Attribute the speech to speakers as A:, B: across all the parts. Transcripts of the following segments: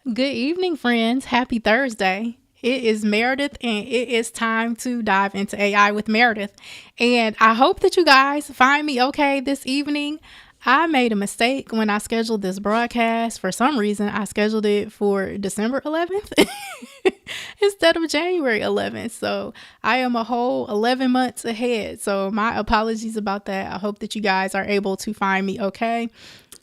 A: Good evening, friends. Happy Thursday. It is Meredith, and it is time to dive into AI with Meredith. And I hope that you guys find me okay this evening. I made a mistake when I scheduled this broadcast. For some reason, I scheduled it for December 11th instead of January 11th. So I am a whole 11 months ahead. So my apologies about that. I hope that you guys are able to find me okay.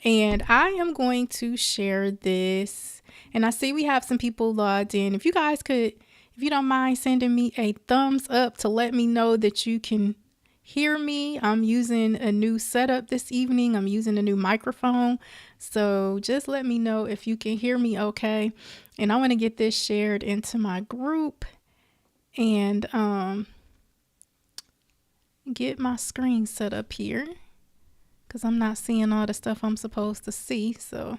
A: And I am going to share this. And I see we have some people logged in. If you guys could, if you don't mind sending me a thumbs up to let me know that you can hear me. I'm using a new setup this evening. I'm using a new microphone. So just let me know if you can hear me okay. And I want to get this shared into my group and get my screen set up here because I'm not seeing all the stuff I'm supposed to see. So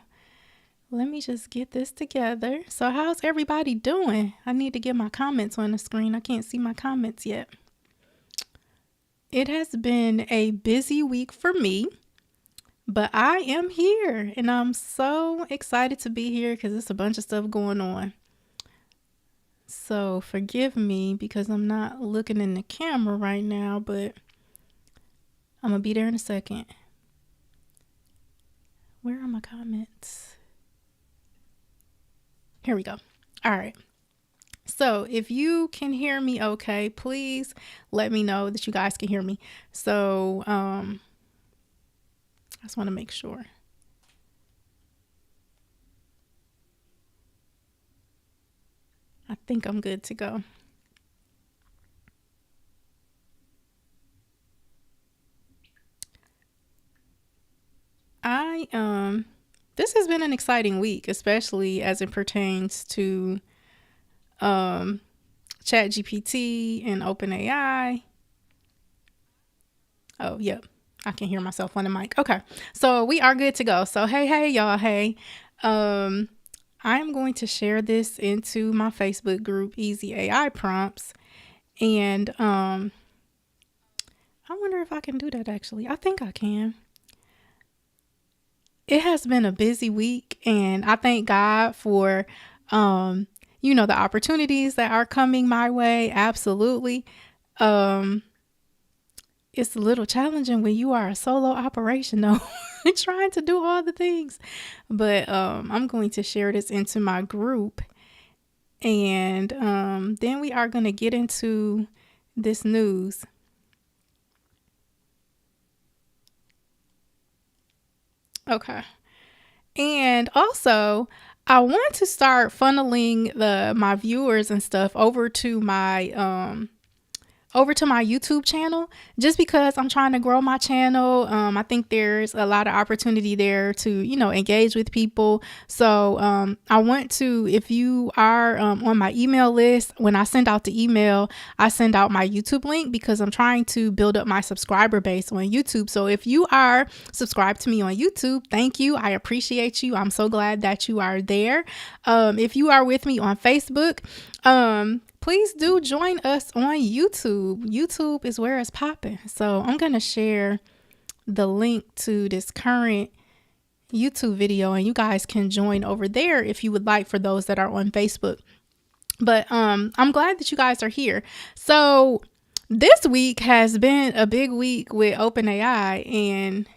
A: let me just get this together. So how's everybody doing? I need to get my comments on the screen. I can't see my comments yet. It has been a busy week for me, but I am here and I'm so excited to be here because there's a bunch of stuff going on. So forgive me because I'm not looking in the camera right now, but I'm gonna be there in a second. Where are my comments? Here we go. All right. So if you can hear me okay, please let me know that you guys can hear me. So I just want to make sure. I think I'm good to go. This has been an exciting week, especially as it pertains to ChatGPT and OpenAI. Oh, yep. I can hear myself on the mic. Okay. So we are good to go. So hey y'all, hey. I'm going to share this into my Facebook group, Easy AI Prompts. And I wonder if I can do that actually. I think I can. It has been a busy week and I thank God for the opportunities that are coming my way. Absolutely. It's a little challenging when you are a solo operation though, trying to do all the things. But I'm going to share this into my group and then we are going to get into this news. Okay. And also, I want to start funneling my viewers and stuff over to my YouTube channel just because I'm trying to grow my channel. I think there's a lot of opportunity there to, engage with people. So I want to, if you are on my email list, when I send out the email, I send out my YouTube link because I'm trying to build up my subscriber base on YouTube. So if you are subscribed to me on YouTube, thank you. I appreciate you. I'm so glad that you are there. If you are with me on Facebook, please do join us on YouTube. YouTube is where it's popping. So I'm going to share the link to this current YouTube video and you guys can join over there if you would like for those that are on Facebook. But I'm glad that you guys are here. So this week has been a big week with OpenAI and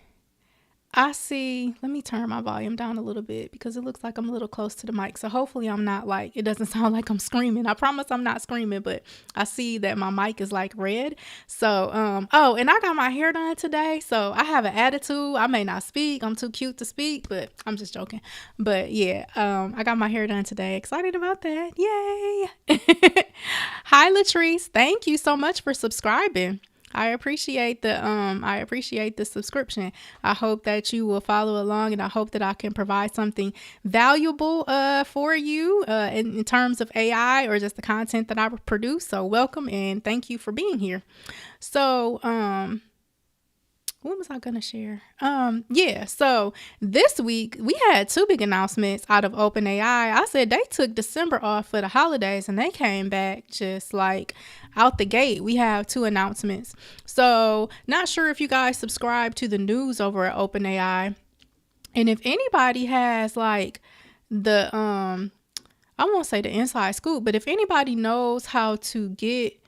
A: I see, let me turn my volume down a little bit because it looks like I'm a little close to the mic. So hopefully I'm not like, it doesn't sound like I'm screaming. I promise I'm not screaming, but I see that my mic is like red. So, oh, and I got my hair done today. So I have an attitude. I may not speak. I'm too cute to speak, but I'm just joking. But yeah, I got my hair done today. Excited about that. Yay. Hi, Latrice. Thank you so much for subscribing. I appreciate the subscription. I hope that you will follow along and I hope that I can provide something valuable for you in terms of AI or just the content that I produce. So welcome and thank you for being here. So what was I gonna share? So this week we had two big announcements out of OpenAI. I said they took December off for the holidays and they came back just like out the gate. We have two announcements. So not sure if you guys subscribe to the news over at OpenAI. And if anybody has like the I won't say the inside scoop, but if anybody knows how to get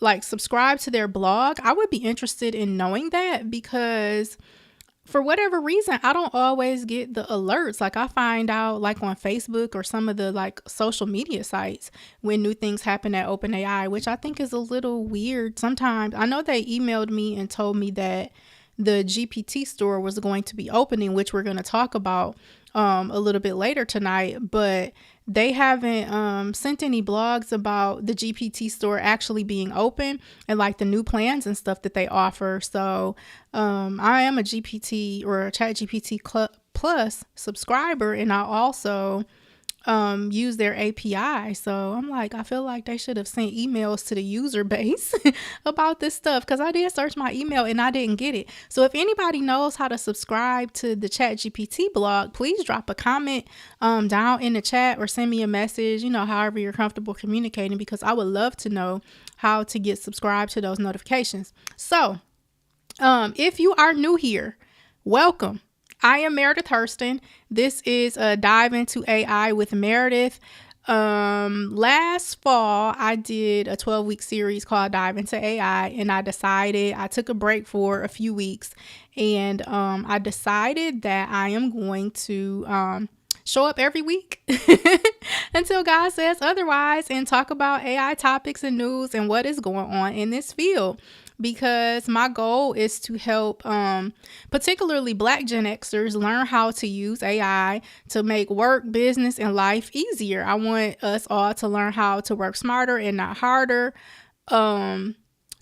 A: like subscribe to their blog, I would be interested in knowing that, because for whatever reason, I don't always get the alerts. Like I find out like on Facebook or some of the like social media sites when new things happen at OpenAI, which I think is a little weird sometimes. I know they emailed me and told me that the GPT store was going to be opening, which we're going to talk about a little bit later tonight, but they haven't sent any blogs about the GPT store actually being open and like the new plans and stuff that they offer. So I am a GPT or a Chat GPT Plus subscriber, and I also use their API. So I'm like, I feel like they should have sent emails to the user base about this stuff, because I did search my email and I didn't get it. So if anybody knows how to subscribe to the Chat GPT blog, please drop a comment down in the chat or send me a message, however you're comfortable communicating, because I would love to know how to get subscribed to those notifications. So if you are new here, welcome. I am Meredith Hurston. This is a Dive into AI with Meredith. Last fall, I did a 12-week series called Dive into AI, and I took a break for a few weeks, and I decided that I am going to show up every week until God says otherwise, and talk about AI topics and news and what is going on in this field. Because my goal is to help particularly Black Gen Xers learn how to use AI to make work, business, and life easier. I want us all to learn how to work smarter and not harder,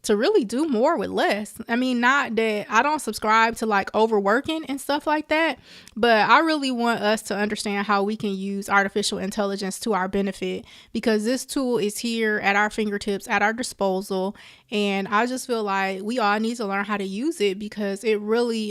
A: to really do more with less. I mean, not that I don't subscribe to like overworking and stuff like that, but I really want us to understand how we can use artificial intelligence to our benefit, because this tool is here at our fingertips, at our disposal. And I just feel like we all need to learn how to use it, because it really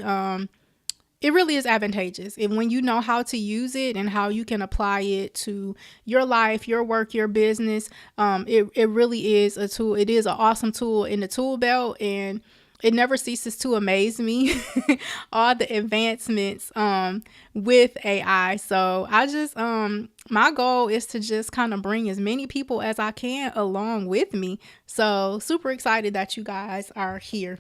A: is advantageous. And when you know how to use it and how you can apply it to your life, your work, your business, it really is a tool. It is an awesome tool in the tool belt, and it never ceases to amaze me, all the advancements with AI. So I just, my goal is to just kind of bring as many people as I can along with me. So super excited that you guys are here.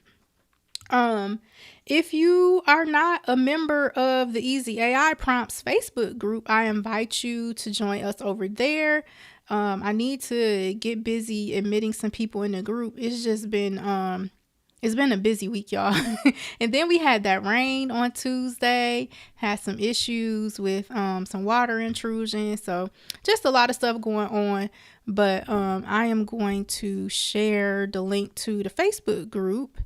A: If you are not a member of the Easy AI Prompts Facebook group, I invite you to join us over there. I need to get busy admitting some people in the group. It's just been a busy week, y'all. And then we had that rain on Tuesday, had some issues with some water intrusion. So just a lot of stuff going on. But I am going to share the link to the Facebook group.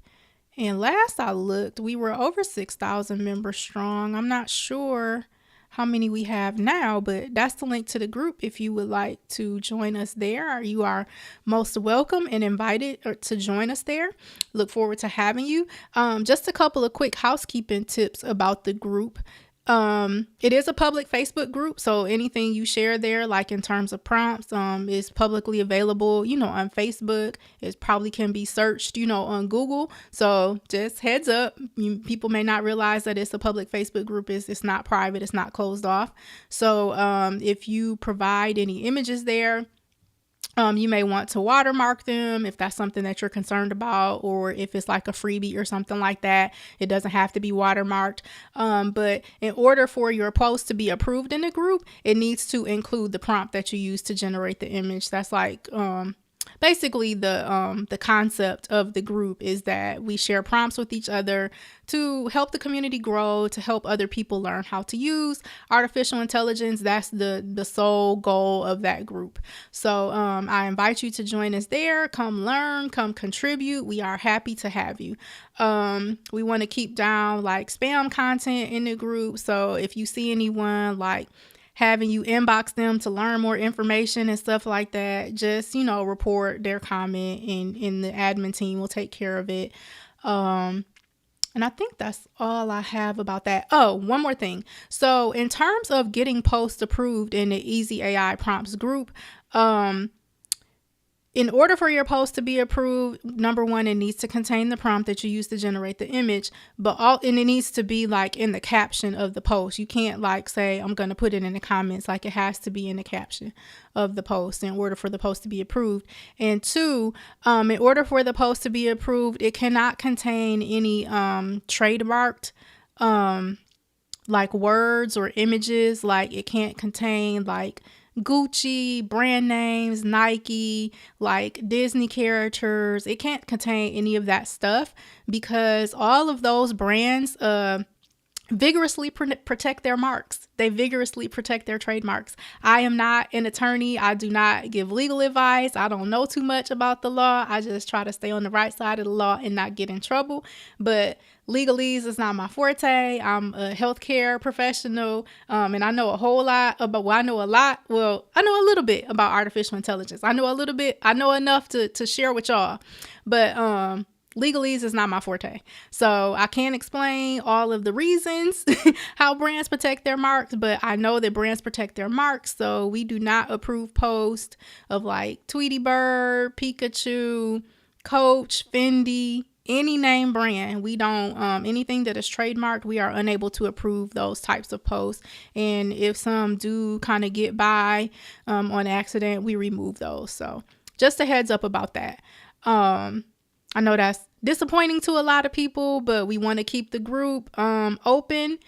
A: And last I looked, we were over 6,000 members strong. I'm not sure how many we have now, but that's the link to the group. If you would like to join us there, you are most welcome and invited to join us there. Look forward to having you. Just a couple of quick housekeeping tips about the group. It is a public Facebook group, so anything you share there, like in terms of prompts, is publicly available, on Facebook. It probably can be searched, on Google. So just heads up, people may not realize that it's a public Facebook group. It's not private. It's not closed off. So, if you provide any images there, you may want to watermark them if that's something that you're concerned about, or if it's like a freebie or something like that. It doesn't have to be watermarked. But in order for your post to be approved in the group, it needs to include the prompt that you use to generate the image. That's like basically the concept of the group is that we share prompts with each other to help the community grow, to help other people learn how to use artificial intelligence. That's the sole goal of that group. So I invite you to join us there. Come learn, come contribute. We are happy to have you. We want to keep down like spam content in the group. So if you see anyone like having you inbox them to learn more information and stuff like that, just, report their comment, and the admin team will take care of it. And I think that's all I have about that. Oh, one more thing. So in terms of getting posts approved in the Easy AI Prompts group, in order for your post to be approved, number one, it needs to contain the prompt that you use to generate the image, and it needs to be like in the caption of the post. You can't like say, I'm going to put it in the comments. Like it has to be in the caption of the post in order for the post to be approved. And two, in order for the post to be approved, it cannot contain any trademarked like words or images. Like it can't contain like Gucci, brand names, Nike, like Disney characters. It can't contain any of that stuff because all of those brands vigorously protect their marks. They vigorously protect their trademarks. I am not an attorney. I do not give legal advice. I don't know too much about the law. I just try to stay on the right side of the law and not get in trouble. But legalese is not my forte. I'm a healthcare professional, and I know a whole lot about, I know a little bit about artificial intelligence. I know enough to share with y'all, but legalese is not my forte. So I can't explain all of the reasons how brands protect their marks, but I know that brands protect their marks. So we do not approve posts of like Tweety Bird, Pikachu, Coach, Fendi, any name brand. We don't, anything that is trademarked, we are unable to approve those types of posts. And if some do kind of get by on accident, we remove those. So just a heads up about that. I know that's disappointing to a lot of people, but we want to keep the group open.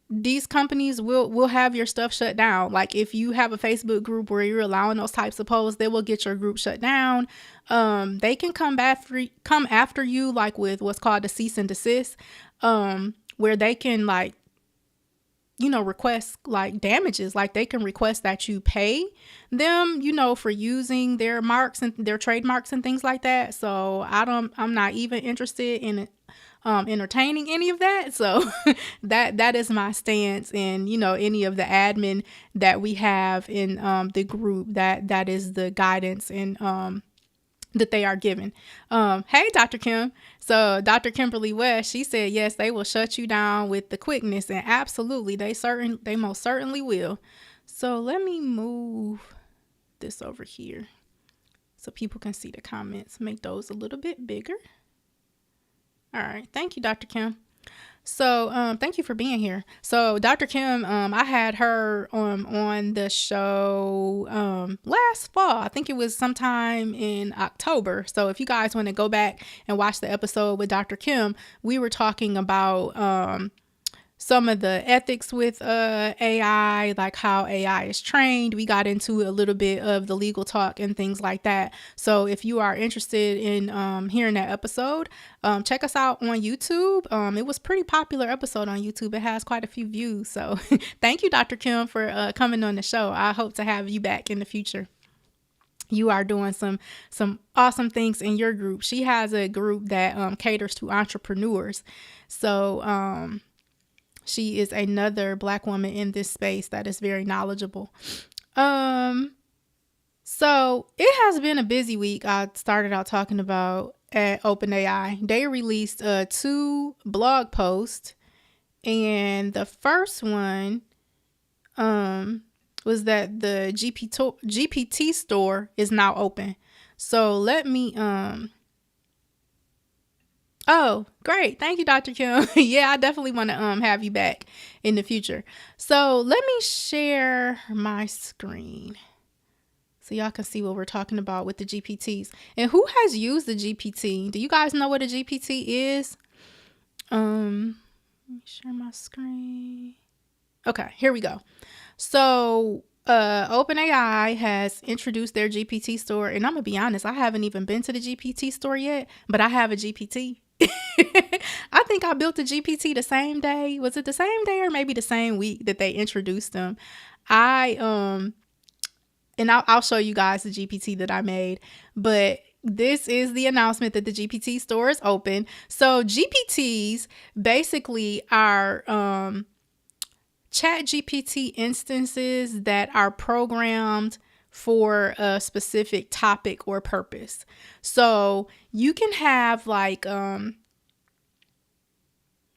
A: These companies will have your stuff shut down. Like if you have a Facebook group where you're allowing those types of posts, they will get your group shut down. They can come after you like with what's called a cease and desist, where they can like, request like damages. Like they can request that you pay them, for using their marks and their trademarks and things like that. So I'm not even interested in entertaining any of that. So that is my stance. And any of the admin that we have in the group, that is the guidance and that they are given. Hey, Dr. Kim. So Dr. Kimberly West, she said, yes, they will shut you down with the quickness. And absolutely, they most certainly will. So let me move this over here so people can see the comments. Make those a little bit bigger. All right. Thank you, Dr. Kim. So thank you for being here. So Dr. Kim, I had her on the show last fall. I think it was sometime in October. So if you guys want to go back and watch the episode with Dr. Kim, we were talking about some of the ethics with AI, like how AI is trained. We got into a little bit of the legal talk and things like that. So if you are interested in hearing that episode, check us out on YouTube. It was a pretty popular episode on YouTube. It has quite a few views. So thank you, Dr. Kim, for coming on the show. I hope to have you back in the future. You are doing some awesome things in your group. She has a group that caters to entrepreneurs. So she is another Black woman in this space that is very knowledgeable. So it has been a busy week. I started out talking about at OpenAI. They released 2 blog posts, and the first one was that the GPT store is now open. So let me Oh, great. Thank you, Dr. Kim. Yeah, I definitely want to have you back in the future. So let me share my screen so y'all can see what we're talking about with the GPTs. And who has used the GPT? Do you guys know what a GPT is? Let me share my screen. Okay, here we go. So OpenAI has introduced their GPT store, and I'm gonna be honest, I haven't even been to the GPT store yet, but I have a GPT. I think I built a GPT the same day. Was it the same day or maybe the same week that they introduced them? I'll show you guys the GPT that I made, but this is the announcement that the GPT store is open. So GPTs basically are Chat GPT instances that are programmed for a specific topic or purpose. So you can have like,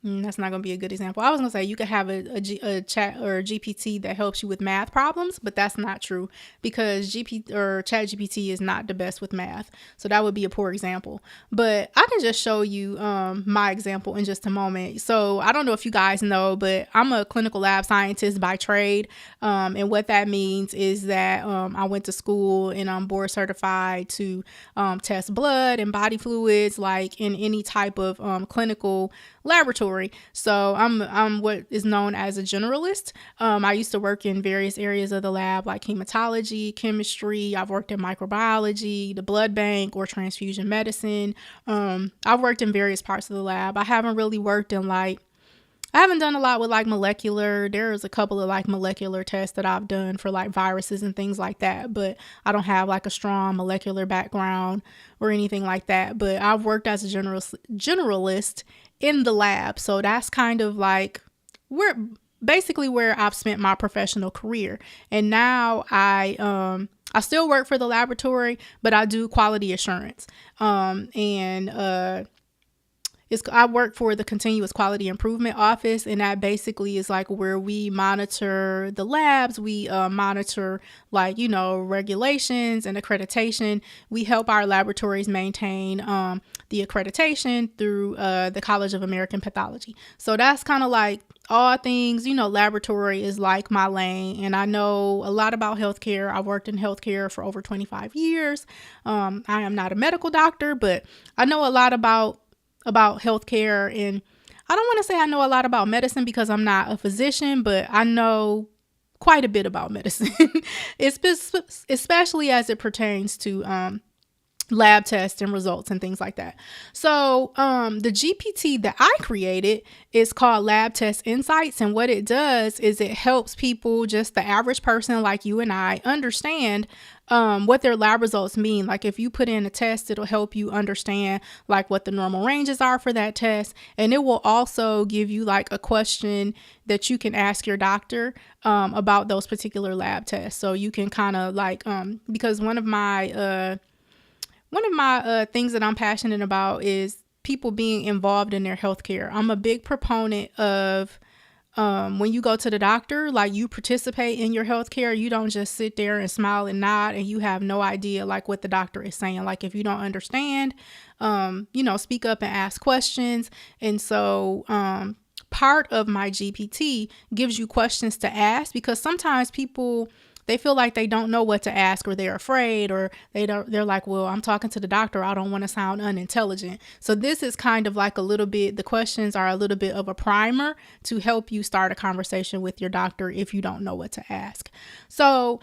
A: That's not going to be a good example. I was going to say you could have a chat or a GPT that helps you with math problems, but that's not true because GP or Chat GPT is not the best with math. So that would be a poor example. But I can just show you my example in just a moment. So I don't know if you guys know, but I'm a clinical lab scientist by trade. And what that means is that I went to school and I'm board certified to test blood and body fluids, like in any type of clinical laboratory. So I'm what is known as a generalist. I used to work in various areas of the lab like hematology, chemistry. I've worked in microbiology, the blood bank, or transfusion medicine. I've worked in various parts of the lab. I haven't really worked in I haven't done a lot with like molecular. There's a couple of like molecular tests that I've done for like viruses and things like that, but I don't have like a strong molecular background or anything like that. But I've worked as a generalist in the lab. So that's kind of like where I've spent my professional career. And now I still work for the laboratory, but I do quality assurance. I work for the Continuous Quality Improvement Office, and that basically is like where we monitor the labs. We monitor regulations and accreditation. We help our laboratories maintain the accreditation through the College of American Pathology. So that's kind of like all things, laboratory is like my lane, and I know a lot about healthcare. I've worked in healthcare for over 25 years. I am not a medical doctor, but I know a lot about healthcare, and I don't want to say I know a lot about medicine because I'm not a physician, but I know quite a bit about medicine, especially as it pertains to lab tests and results and things like that. So the GPT that I created is called Lab Test Insights, and what it does is it helps people, just the average person like you and I, understand what their lab results mean. Like if you put in a test, it'll help you understand like what the normal ranges are for that test, and it will also give you like a question that you can ask your doctor about those particular lab tests. So you can kind of like because one of my things that I'm passionate about is people being involved in their healthcare. I'm a big proponent of when you go to the doctor, like you participate in your healthcare. You don't just sit there and smile and nod and you have no idea like what the doctor is saying. Like if you don't understand, speak up and ask questions. And so part of my GPT gives you questions to ask, because sometimes people, they feel like they don't know what to ask, or they're afraid, or they're like, well, I'm talking to the doctor, I don't want to sound unintelligent. So this is kind of like the questions are a little bit of a primer to help you start a conversation with your doctor if you don't know what to ask. So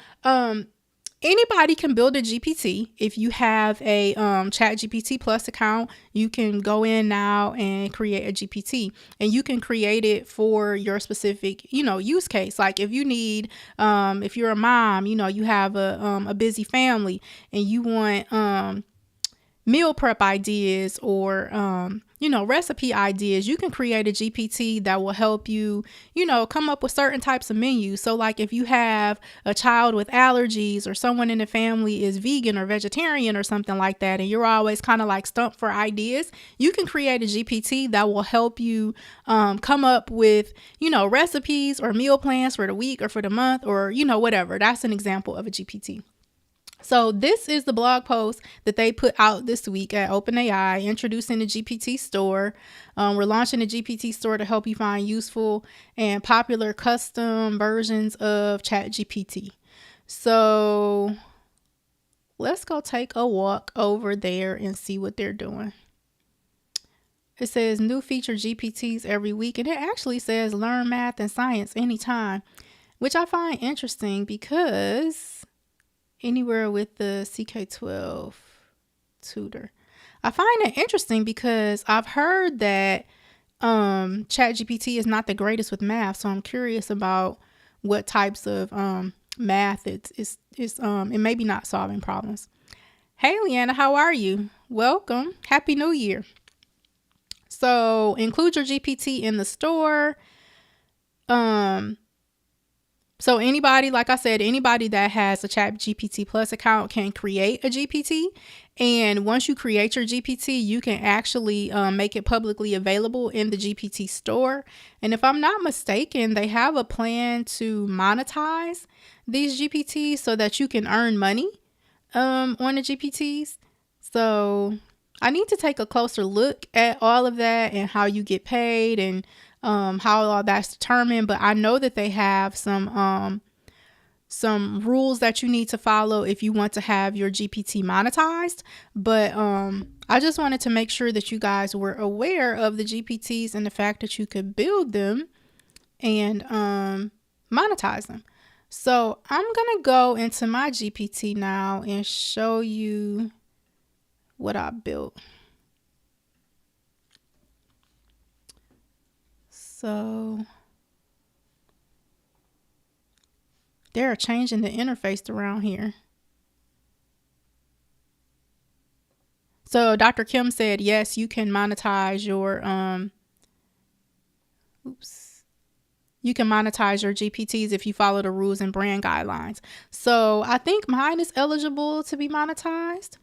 A: anybody can build a GPT. If you have a Chat GPT Plus account, you can go in now and create a GPT, and you can create it for your specific, use case. Like if you need, if you're a mom, you have a busy family and you want meal prep ideas or recipe ideas, you can create a GPT that will help you, come up with certain types of menus. So like if you have a child with allergies, or someone in the family is vegan or vegetarian or something like that, and you're always kind of like stumped for ideas, you can create a GPT that will help you come up with, recipes or meal plans for the week or for the month, or, whatever. That's an example of a GPT. So this is the blog post that they put out this week at OpenAI, introducing the GPT store. We're launching the GPT store to help you find useful and popular custom versions of ChatGPT. So let's go take a walk over there and see what they're doing. It says new feature GPTs every week, and it actually says learn math and science anytime, which I find interesting because anywhere with the CK12 tutor. I find it interesting because I've heard that ChatGPT is not the greatest with math, so I'm curious about what types of math it's it may be not solving problems. Hey Leanna, how are you? Welcome. Happy New Year. So include your GPT in the store. So anybody, like I said, anybody that has a Chat GPT Plus account can create a GPT. And once you create your GPT, you can actually make it publicly available in the GPT store. And if I'm not mistaken, they have a plan to monetize these GPTs so that you can earn money on the GPTs. So I need to take a closer look at all of that and how you get paid and how all that's determined. But I know that they have some rules that you need to follow if you want to have your GPT monetized. But I just wanted to make sure that you guys were aware of the GPTs and the fact that you could build them and monetize them. So I'm going to go into my GPT now and show you what I built. So they're changing the interface around here. So Dr. Kim said, yes, you can monetize your you can monetize your GPTs if you follow the rules and brand guidelines. So I think mine is eligible to be monetized.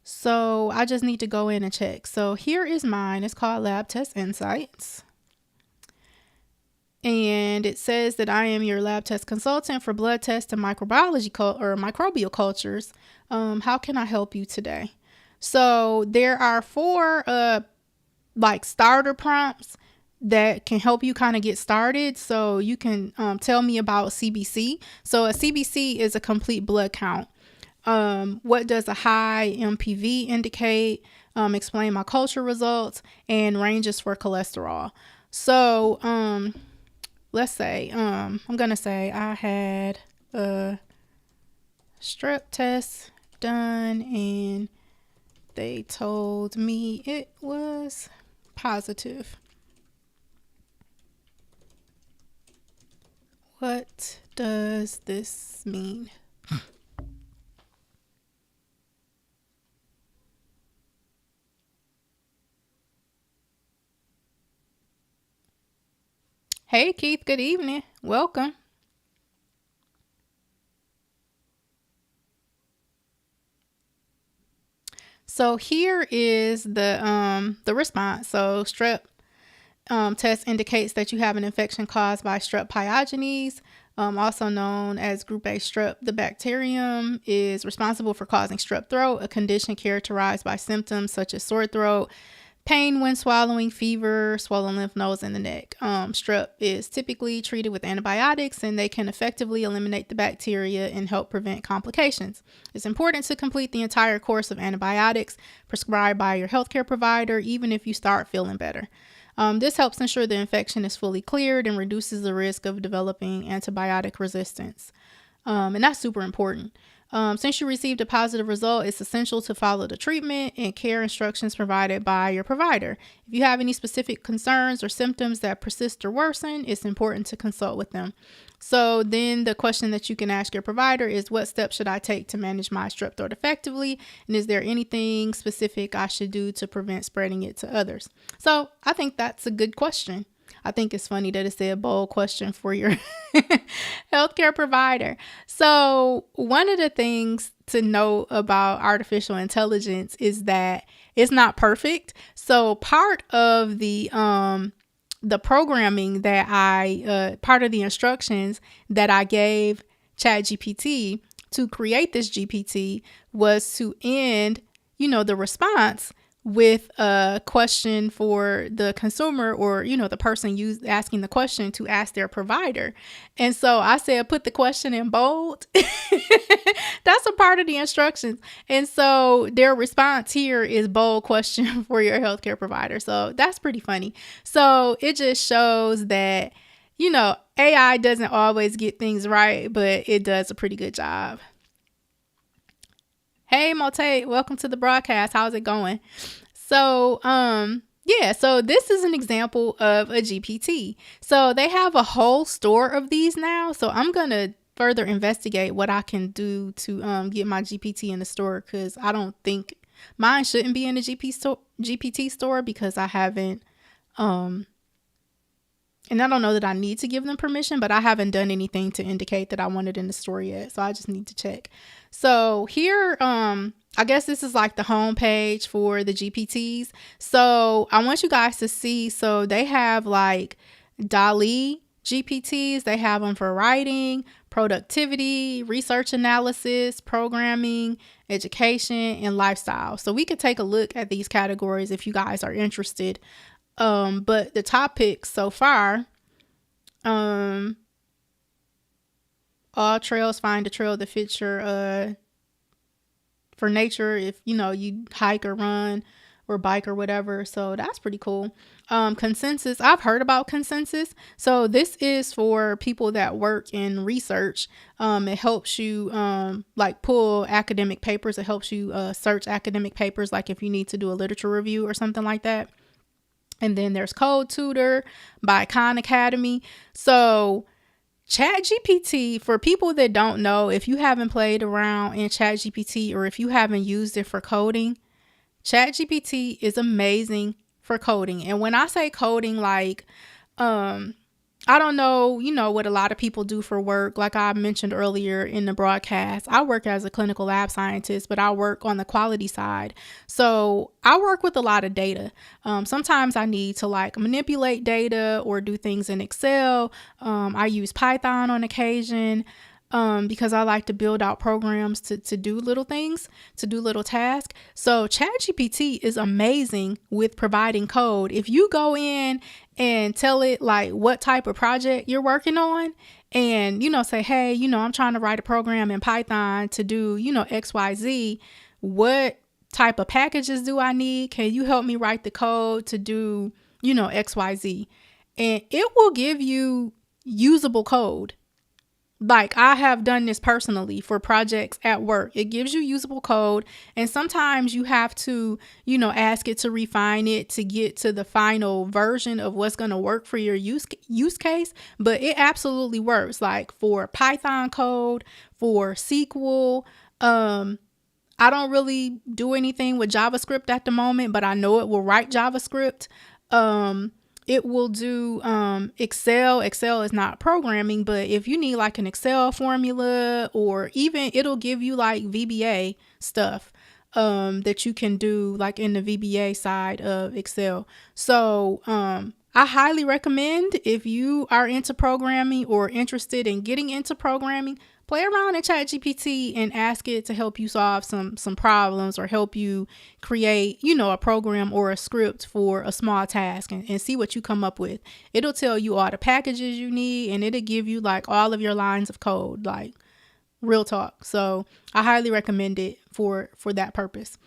A: So I just need to go in and check. So here is mine. It's called Lab Test Insights. And it says that I am your lab test consultant for blood tests and microbiology or microbial cultures. How can I help you today? So there are 4 like starter prompts that can help you kind of get started. So you can tell me about CBC. So a CBC is a complete blood count. What does a high MPV indicate? Explain my culture results and ranges for cholesterol. So let's say I'm gonna say I had a strep test done and they told me it was positive. What does this mean? Hey Keith, good evening. Welcome. So here is the response. So strep test indicates that you have an infection caused by strep pyogenes, also known as group A strep. The bacterium is responsible for causing strep throat, a condition characterized by symptoms such as sore throat, pain when swallowing, fever, swollen lymph nodes in the neck. Strep is typically treated with antibiotics and they can effectively eliminate the bacteria and help prevent complications. It's important to complete the entire course of antibiotics prescribed by your healthcare provider, even if you start feeling better. This helps ensure the infection is fully cleared and reduces the risk of developing antibiotic resistance. And that's super important. Since you received a positive result, it's essential to follow the treatment and care instructions provided by your provider. If you have any specific concerns or symptoms that persist or worsen, it's important to consult with them. So then the question that you can ask your provider is, what steps should I take to manage my strep throat effectively? And is there anything specific I should do to prevent spreading it to others? So I think that's a good question. I think it's funny that it said bold question for your healthcare provider. So one of the things to know about artificial intelligence is that it's not perfect. So part of the programming that part of the instructions that I gave ChatGPT to create this GPT was to end, the response with a question for the consumer or, the person asking the question to ask their provider. And so I said, put the question in bold. That's a part of the instructions. And so their response here is bold question for your healthcare provider. So that's pretty funny. So it just shows that, AI doesn't always get things right, but it does a pretty good job. Hey, Motate, welcome to the broadcast. How's it going? So, so this is an example of a GPT. So they have a whole store of these now. So I'm going to further investigate what I can do to get my GPT in the store, because I don't think mine shouldn't be in the GPT store because I haven't And I don't know that I need to give them permission, but I haven't done anything to indicate that I want it in the story yet. So I just need to check. So here, I guess this is like the home page for the GPTs. So I want you guys to see, so they have like DALL-E GPTs. They have them for writing, productivity, research analysis, programming, education, and lifestyle. So we could take a look at these categories if you guys are interested. But the top picks so far, all trails, find a trail that fits your, for nature, if you hike or run or bike or whatever. So that's pretty cool. Consensus, I've heard about Consensus. So this is for people that work in research. It helps you like pull academic papers. It helps you search academic papers, like if you need to do a literature review or something like that. And then there's Code Tutor by Khan Academy. So ChatGPT, for people that don't know, if you haven't played around in ChatGPT or if you haven't used it for coding, ChatGPT is amazing for coding. And when I say coding, like, I don't know, what a lot of people do for work. Like I mentioned earlier in the broadcast, I work as a clinical lab scientist, but I work on the quality side. So I work with a lot of data. Sometimes I need to like manipulate data or do things in Excel. I use Python on occasion. Because I like to build out programs to do little things, to do little tasks. So ChatGPT is amazing with providing code. If you go in and tell it like what type of project you're working on and, say, hey, I'm trying to write a program in Python to do, XYZ, what type of packages do I need? Can you help me write the code to do, XYZ? And it will give you usable code. Like I have done this personally for projects at work. It gives you usable code. And sometimes you have to, ask it to refine it to get to the final version of what's going to work for your use case. But it absolutely works. Like for Python code, for SQL. I don't really do anything with JavaScript at the moment, but I know it will write JavaScript. It will do Excel. Excel is not programming, but if you need like an Excel formula, or even it'll give you like VBA stuff that you can do like in the VBA side of Excel. So I highly recommend, if you are into programming or interested in getting into programming, play around in ChatGPT and ask it to help you solve some problems or help you create, a program or a script for a small task, and see what you come up with. It'll tell you all the packages you need, and it'll give you like all of your lines of code, like real talk. So I highly recommend it for that purpose.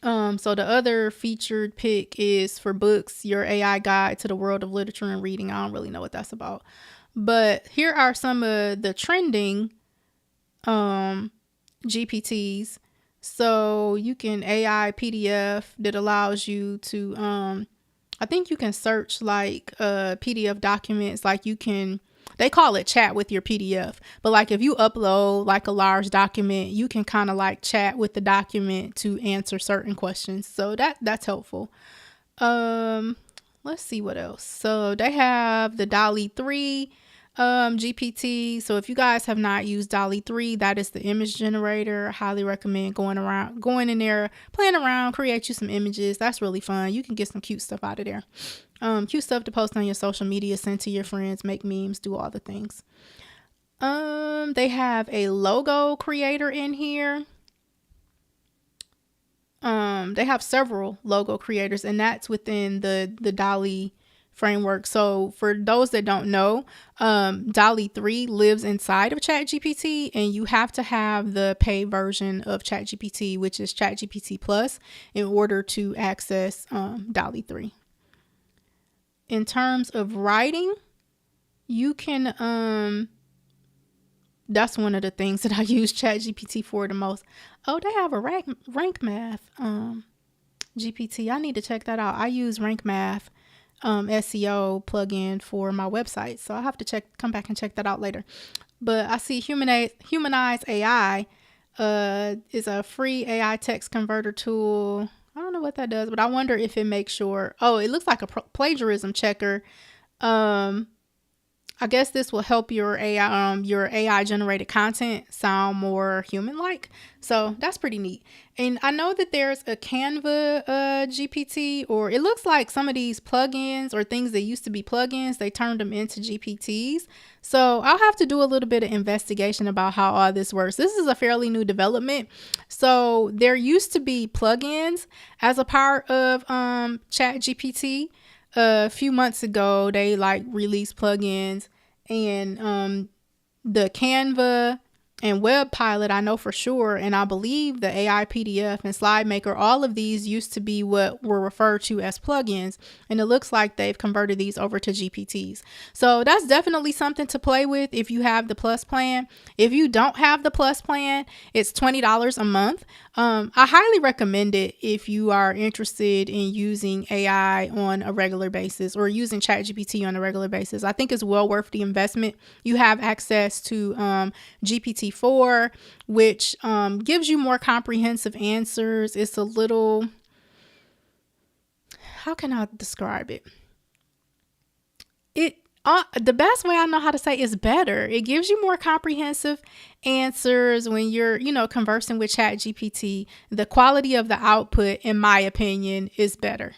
A: So the other featured pick is for books, your AI guide to the world of literature and reading. I don't really know what that's about. But here are some of the trending GPTs. So you can AI PDF that allows you to, I think you can search like PDF documents. Like they call it chat with your PDF. But like if you upload like a large document, you can kind of like chat with the document to answer certain questions. So that's helpful. Let's see what else. So they have the DALL-E 3 GPT. So if you guys have not used DALL-E 3, that is the image generator. I highly recommend going in there, playing around, create you some images. That's really fun. You can get some cute stuff out of there. Cute stuff to post on your social media, send to your friends, make memes, do all the things. They have a logo creator in here. They have several logo creators, and that's within the DALL-E framework. So for those that don't know, DALL-E 3 lives inside of ChatGPT, and you have to have the paid version of ChatGPT, which is ChatGPT Plus, in order to access DALL-E 3. In terms of writing, you can that's one of the things that I use ChatGPT for the most. Oh, they have a rank math GPT. I need to check that out. I use rank math SEO plugin for my website, so I have to come back and check that out later. But I see Humanize AI is a free AI text converter tool. I don't know what that does, but I wonder if it makes sure. Oh, it looks like a plagiarism checker. Um, I guess this will help your AI generated content sound more human like. So that's pretty neat. And I know that there's a Canva GPT, or it looks like some of these plugins or things that used to be plugins, they turned them into GPTs. So I'll have to do a little bit of investigation about how all this works. This is a fairly new development. So there used to be plugins as a part of Chat GPT. A few months ago they like released plugins, and the Canva and Web Pilot, I know for sure, and I believe the AI PDF and Slide Maker, all of these used to be what were referred to as plugins, and it looks like they've converted these over to GPTs. So that's definitely something to play with if you have the Plus plan. If you don't have the Plus plan, it's $20 a month. I highly recommend it if you are interested in using AI on a regular basis, or using ChatGPT on a regular basis. I think it's well worth the investment. You have access to GPT-4, which gives you more comprehensive answers. It's a little, how can I describe it? The best way I know how to say is better. It gives you more comprehensive answers when you're, conversing with Chat GPT. The quality of the output, in my opinion, is better.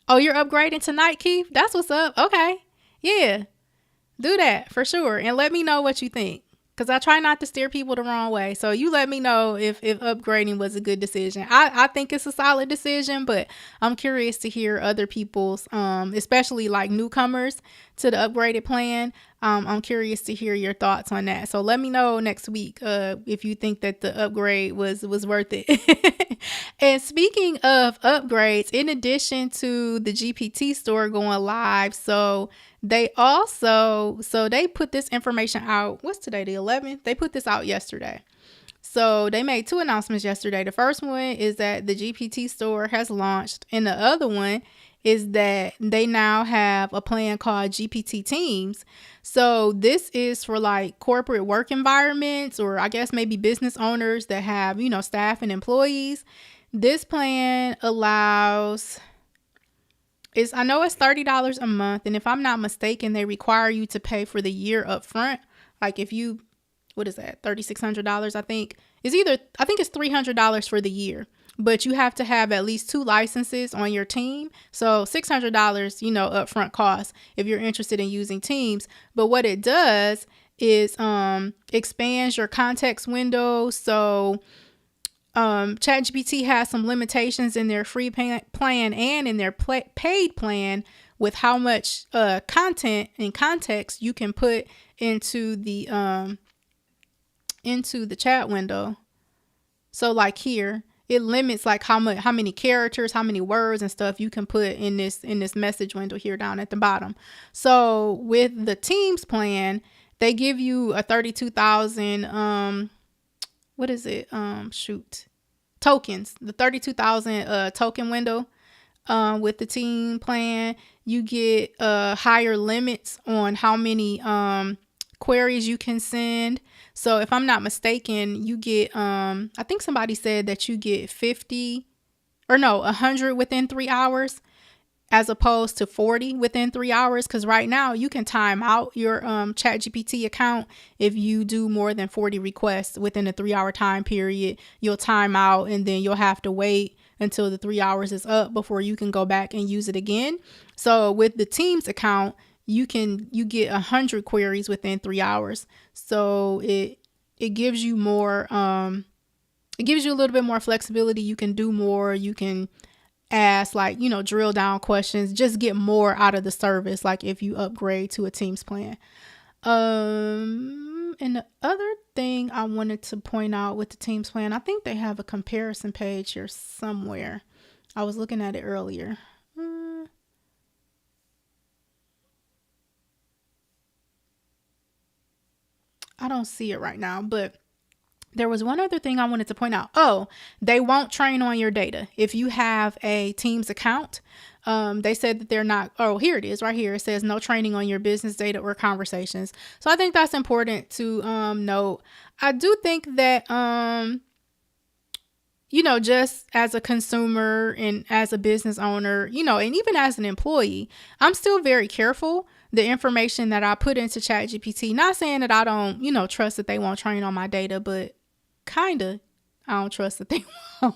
A: Oh, you're upgrading tonight, Keith? That's what's up. Okay. Yeah, do that for sure. And let me know what you think. Because I try not to steer people the wrong way. So you let me know if upgrading was a good decision. I think it's a solid decision, but I'm curious to hear other people's, especially like newcomers to the upgraded plan. I'm curious to hear your thoughts on that. So let me know next week if you think that the upgrade was worth it. And speaking of upgrades, in addition to the GPT store going live, they put this information out. What's today? The 11th? They put this out yesterday. So they made two announcements yesterday. The first one is that the GPT store has launched, and the other one is that they now have a plan called GPT Teams. So this is for like corporate work environments, or I guess maybe business owners that have, staff and employees. This plan allows, I know it's $30 a month, and if I'm not mistaken, they require you to pay for the year up front. Like if you, what is that, $3,600, I think. I think it's $300 for the year, but you have to have at least 2 licenses on your team. So $600, upfront cost if you're interested in using Teams. But what it does is expands your context window. So ChatGPT has some limitations in their free plan and in their paid plan with how much content and context you can put into the chat window. So like here, it limits like how many characters, how many words and stuff you can put in this message window here down at the bottom. So with the Teams plan, they give you a 32,000 what is it? Tokens. The 32,000 token window. With the team plan, you get higher limits on how many queries you can send. So if I'm not mistaken, you get I think somebody said that you get 100 within 3 hours, as opposed to 40 within 3 hours. Because right now you can time out your ChatGPT account. If you do more than 40 requests within a 3-hour time period, you'll time out, and then you'll have to wait until the 3 hours is up before you can go back and use it again. So with the Teams account, you get 100 queries within 3 hours. So it gives you more, it gives you a little bit more flexibility. You can do more. You can ask, like, drill down questions, just get more out of the service, like if you upgrade to a Teams plan. And the other thing I wanted to point out with the Teams plan, I think they have a comparison page here somewhere. I was looking at it earlier. I don't see it right now, but there was one other thing I wanted to point out. Oh, they won't train on your data. If you have a Teams account, they said that they're not. Oh, here it is right here. It says no training on your business data or conversations. So I think that's important to note. I do think that just as a consumer and as a business owner, and even as an employee, I'm still very careful the information that I put into ChatGPT. Not saying that I don't, trust that they won't train on my data, but kind of I don't trust that they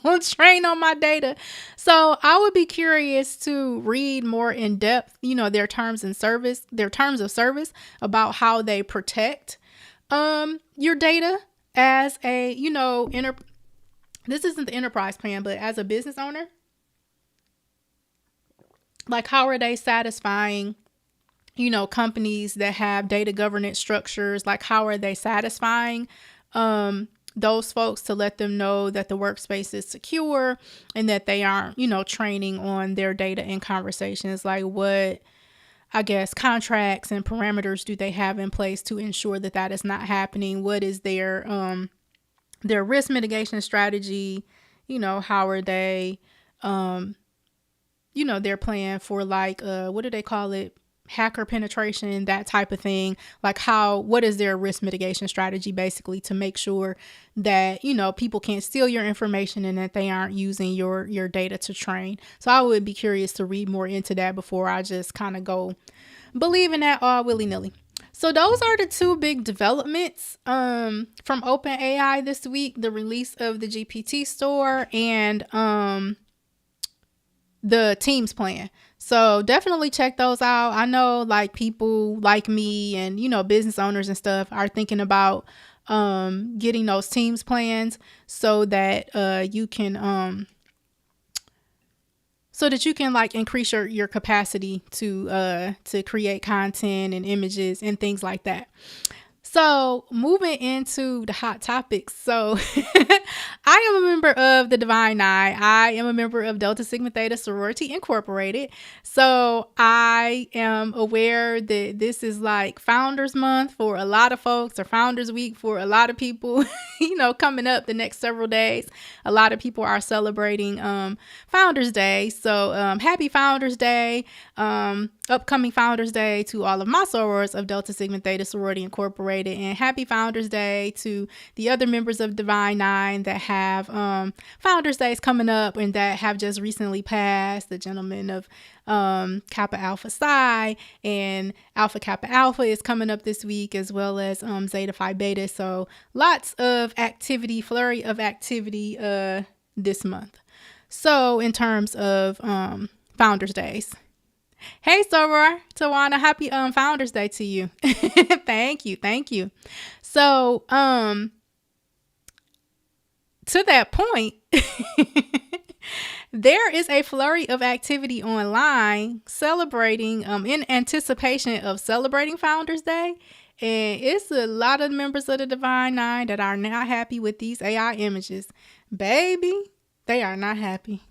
A: won't train on my data. So I would be curious to read more in depth, their terms of service about how they protect your data as a, this isn't the enterprise plan, but as a business owner, like how are they satisfying, companies that have data governance structures? Like how are they satisfying those folks to let them know that the workspace is secure and that they aren't, training on their data and conversations? Like what, I guess, contracts and parameters do they have in place to ensure that that is not happening? What is their risk mitigation strategy? How are they, their plan for like, what do they call it? Hacker penetration, that type of thing. Like what is their risk mitigation strategy basically to make sure that, people can't steal your information and that they aren't using your data to train. So I would be curious to read more into that before I just kind of go believing that all willy-nilly. So those are the two big developments from OpenAI this week: the release of the GPT store and the Teams plan. So definitely check those out. I know like people like me and, business owners and stuff are thinking about getting those Teams plans so that you can like increase your capacity to create content and images and things like that. So moving into the hot topics. So I am a member of the Divine Nine. I am a member of Delta Sigma Theta Sorority Incorporated. So I am aware that this is like Founders Month for a lot of folks, or Founders Week for a lot of people, coming up the next several days. A lot of people are celebrating Founders Day. So happy Founders Day. Upcoming Founders Day to all of my sorors of Delta Sigma Theta Sorority Incorporated, and happy Founders Day to the other members of Divine Nine that have Founders Days coming up and that have just recently passed. The gentleman of Kappa Alpha Psi and Alpha Kappa Alpha is coming up this week, as well as Zeta Phi Beta. So lots of activity, flurry of activity this month. So in terms of Founders Days. Hey, Soror, Tawana, happy Founders Day to you. Thank you. So, to that point, there is a flurry of activity online celebrating, in anticipation of celebrating Founders Day. And it's a lot of members of the Divine Nine that are not happy with these AI images. Baby, they are not happy.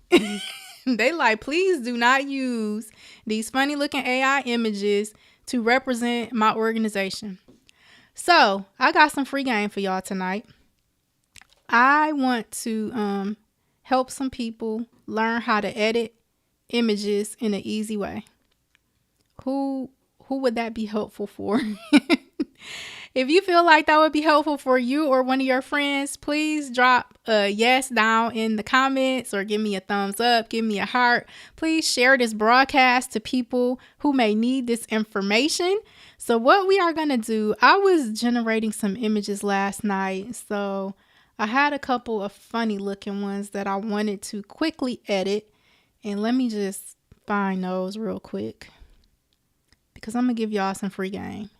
A: They like, please do not use these funny looking AI images to represent my organization. So I got some free game for y'all tonight. I want to help some people learn how to edit images in an easy way. Who would that be helpful for? If you feel like that would be helpful for you or one of your friends, please drop a yes down in the comments or give me a thumbs up, give me a heart. Please share this broadcast to people who may need this information. So what we are going to do, I was generating some images last night. So I had a couple of funny looking ones that I wanted to quickly edit. And let me just find those real quick, because I'm going to give y'all some free game.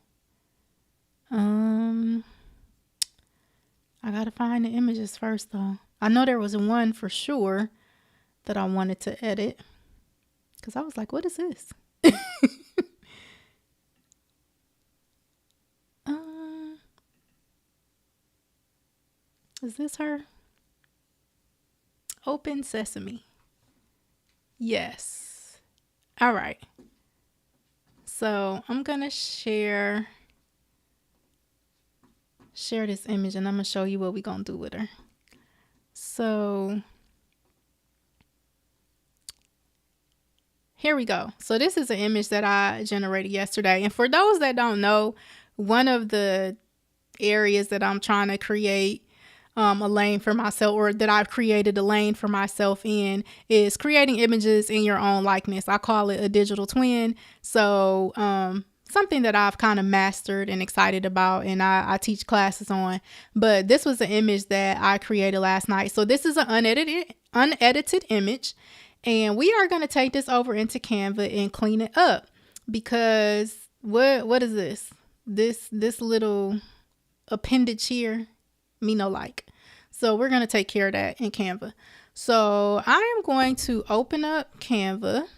A: I gotta find the images first though. I know there was one for sure that I wanted to edit, because I was like, what is this? Is this her? Open Sesame. Yes. All right. So I'm gonna share this image and I'm gonna show you what we're gonna do with her. So here we go. So this is an image that I generated yesterday. And for those that don't know, one of the areas that I'm trying to create a lane for myself, or that I've created a lane for myself in, is creating images in your own likeness. I call it a digital twin. So something that I've kind of mastered and excited about, and I teach classes on. But this was an image that I created last night. So this is an unedited image, and we are going to take this over into Canva and clean it up, because what is this? This little appendage here, me no like. So we're going to take care of that in Canva. So I am going to open up Canva.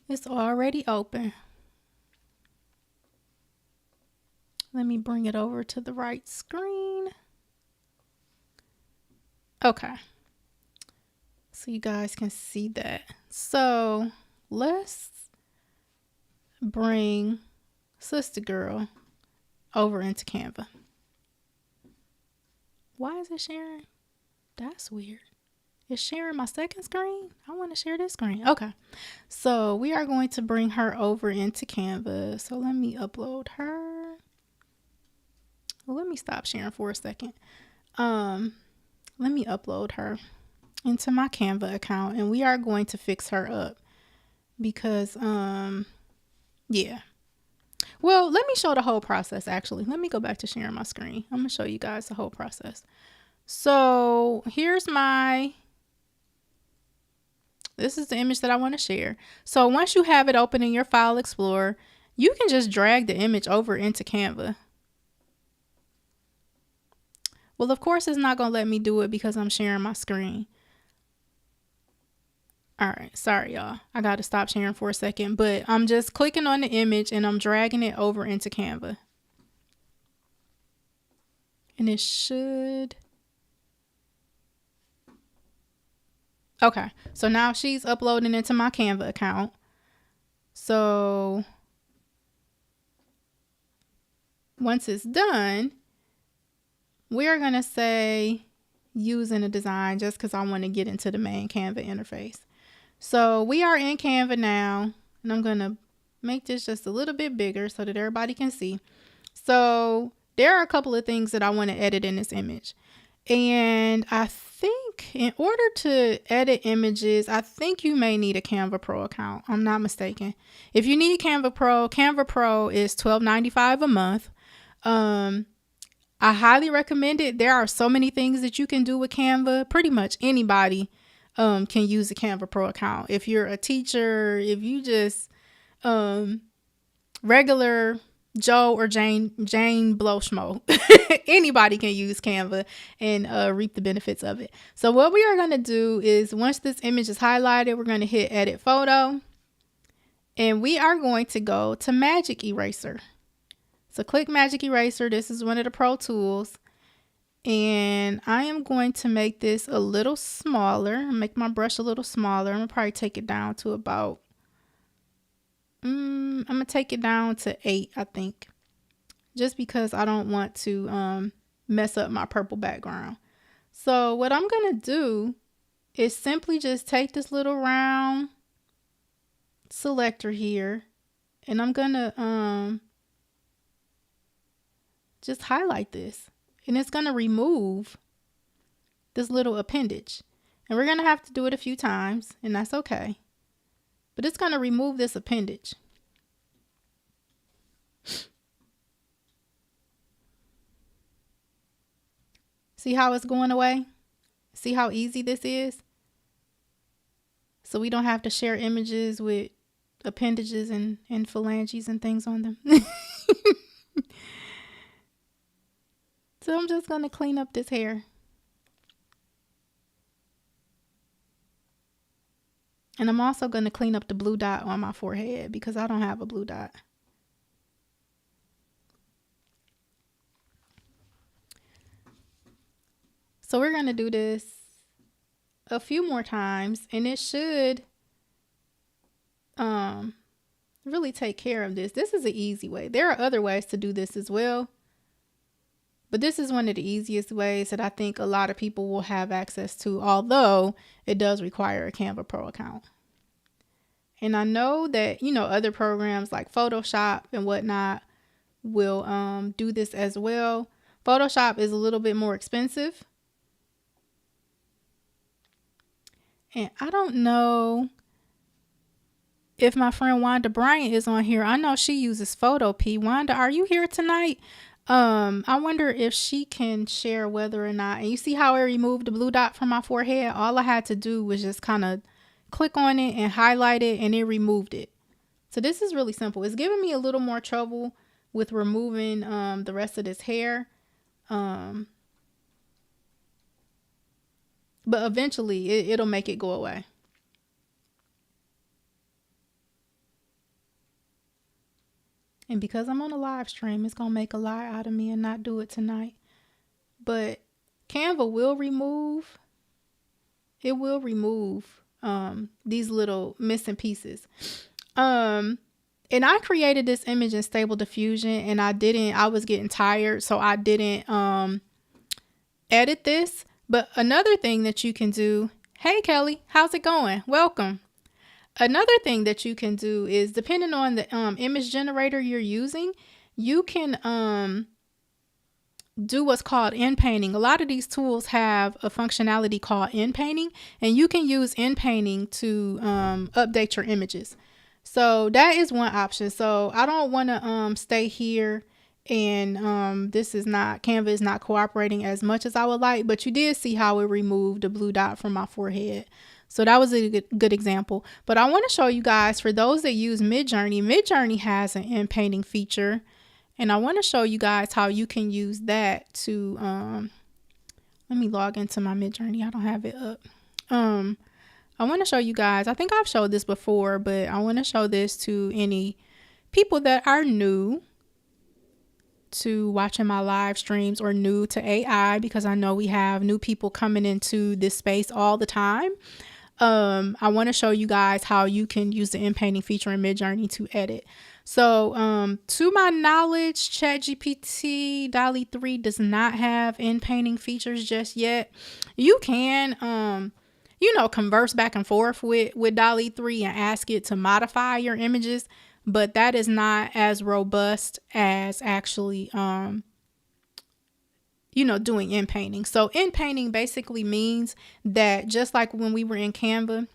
A: It's already open. Let me bring it over to the right screen. Okay. So you guys can see that. So let's bring Sister Girl over into Canva. Why is it sharing? That's weird. It's sharing my second screen. I want to share this screen. Okay. So we are going to bring her over into Canva. So let me upload her. Well, let me stop sharing for a second. Let me upload her into my Canva account, and we are going to fix her up because, yeah. Well, let me show the whole process, actually. Let me go back to sharing my screen. I'm going to show you guys the whole process. So here's this is the image that I want to share. So once you have it open in your File Explorer, you can just drag the image over into Canva. Well, of course, it's not going to let me do it because I'm sharing my screen. All right. Sorry, y'all. I got to stop sharing for a second, but I'm just clicking on the image and I'm dragging it over into Canva. And it should. Okay, so now she's uploading into my Canva account. So once it's done, we're going to say using a design, just because I want to get into the main Canva interface. So we are in Canva now, and I'm going to make this just a little bit bigger so that everybody can see. So there are a couple of things that I want to edit in this image. And I think in order to edit images, I think you may need a Canva Pro account. I'm not mistaken. If you need Canva Pro is $12.95 a month. I highly recommend it. There are so many things that you can do with Canva. Pretty much anybody can use a Canva Pro account. If you're a teacher, if you just regular Joe or Jane blow schmo, anybody can use Canva and reap the benefits of it. So what we are going to do is, once this image is highlighted, we're going to hit edit photo, and we are going to go to Magic Eraser. So click Magic Eraser. This is one of the pro tools, and I am going to make this a little smaller, make my brush a little smaller. I'm gonna probably take it down to about I'm gonna take it down to 8, I think, just because I don't want to mess up my purple background. So what I'm gonna do is simply just take this little round selector here, and I'm gonna just highlight this, and it's gonna remove this little appendage, and we're gonna have to do it a few times, and that's okay. But it's going to remove this appendage. See how it's going away? See how easy this is? So we don't have to share images with appendages and phalanges and things on them. So I'm just going to clean up this hair. And I'm also going to clean up the blue dot on my forehead because I don't have a blue dot. So we're going to do this a few more times, and it should really take care of this. This is an easy way. There are other ways to do this as well, but this is one of the easiest ways that I think a lot of people will have access to, although it does require a Canva Pro account. And I know that, other programs like Photoshop and whatnot will do this as well. Photoshop is a little bit more expensive. And I don't know if my friend Wanda Bryant is on here. I know she uses Photopea. Wanda, are you here tonight? I wonder if she can share whether or not, and you see how I removed the blue dot from my forehead? All I had to do was just kind of click on it and highlight it, and it removed it. So this is really simple. It's giving me a little more trouble with removing the rest of this hair. But eventually it'll make it go away. And because I'm on a live stream, it's going to make a lie out of me and not do it tonight. But Canva will remove, it will remove these little missing pieces. And I created this image in Stable Diffusion, and I was getting tired, so I didn't edit this. But another thing that you can do, hey Kelly, how's it going? Welcome. Another thing that you can do is, depending on the image generator you're using, you can do what's called inpainting. A lot of these tools have a functionality called inpainting, and you can use inpainting to update your images. So that is one option. So I don't want to stay here, and Canva is not cooperating as much as I would like, but you did see how it removed the blue dot from my forehead. So that was a good example. But I want to show you guys, for those that use Midjourney, Midjourney has an inpainting feature. And I want to show you guys how you can use that to, let me log into my Midjourney. I don't have it up. I want to show you guys, I think I've showed this before, but I want to show this to any people that are new to watching my live streams or new to AI, because I know we have new people coming into this space all the time. I want to show you guys how you can use the inpainting feature in Midjourney to edit. So, to my knowledge, ChatGPT DALL-E 3 does not have inpainting features just yet. You can, converse back and forth with DALL-E 3 and ask it to modify your images, but that is not as robust as actually, doing inpainting. So inpainting basically means that, just like when we were in Canva,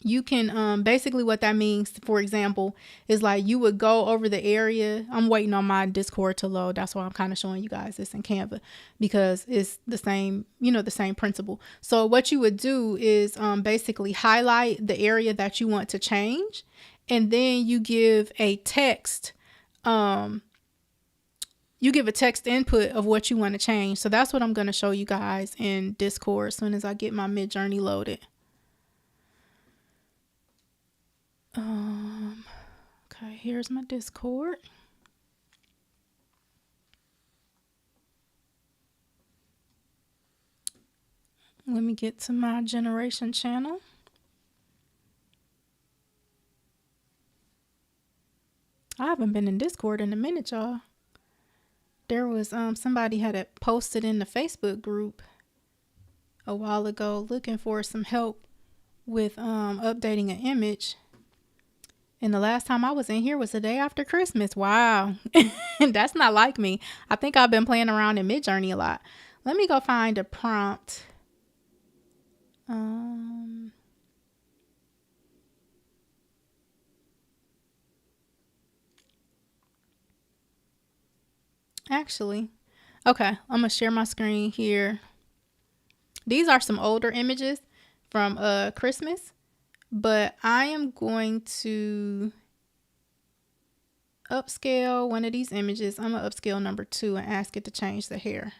A: you can basically what that means, for example, is like you would go over the area. I'm waiting on my Discord to load. That's why I'm kind of showing you guys this in Canva, because it's the same, the same principle. So what you would do is basically highlight the area that you want to change, and then you give a text. You give a text input of what you want to change. So that's what I'm going to show you guys in Discord as soon as I get my Midjourney loaded. Okay, here's my Discord. Let me get to my generation channel. I haven't been in Discord in a minute, y'all. There was somebody had it posted in the Facebook group a while ago looking for some help with updating an image. And the last time I was in here was the day after Christmas. Wow. That's not like me. I think I've been playing around in Midjourney a lot. Let me go find a prompt. Actually, okay, I'm gonna share my screen here. These are some older images from Christmas, but I am going to upscale one of these images. I'm gonna upscale number 2 and ask it to change the hair.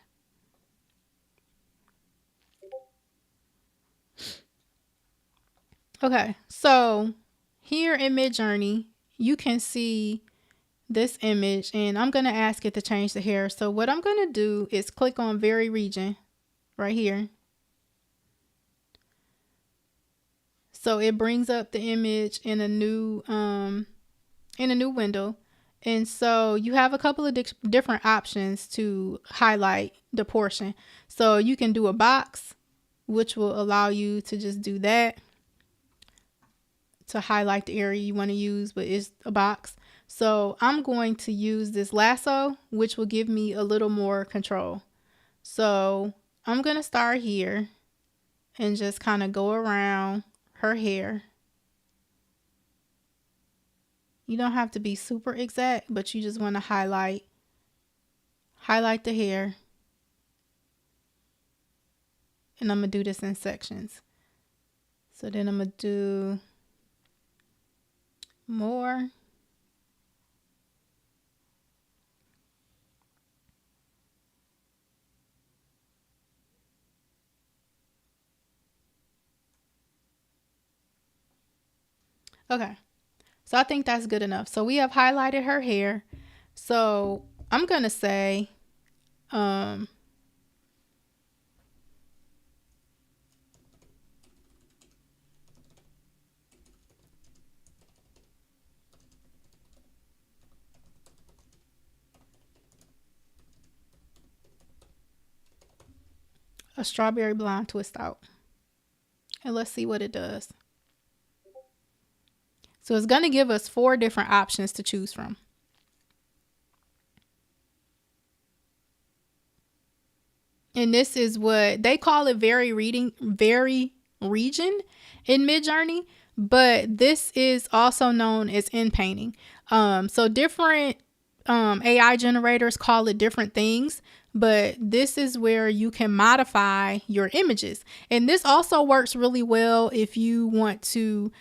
A: Okay, so here in Midjourney, you can see this image, and I'm going to ask it to change the hair. So what I'm going to do is click on Vary Region right here. So it brings up the image in a new window. And so you have a couple of different options to highlight the portion. So you can do a box, which will allow you to just do that to highlight the area you want to use, but it's a box. So I'm going to use this lasso, which will give me a little more control. So I'm going to start here and just kind of go around her hair. You don't have to be super exact, but you just want to highlight the hair. And I'm going to do this in sections. So then I'm going to do more. Okay. So I think that's good enough. So we have highlighted her hair. So I'm going to say, a strawberry blonde twist out. And let's see what it does. So it's going to give us 4 different options to choose from. And this is what they call it, very region in Midjourney, but this is also known as in painting. So different AI generators call it different things, but this is where you can modify your images. And this also works really well if you want to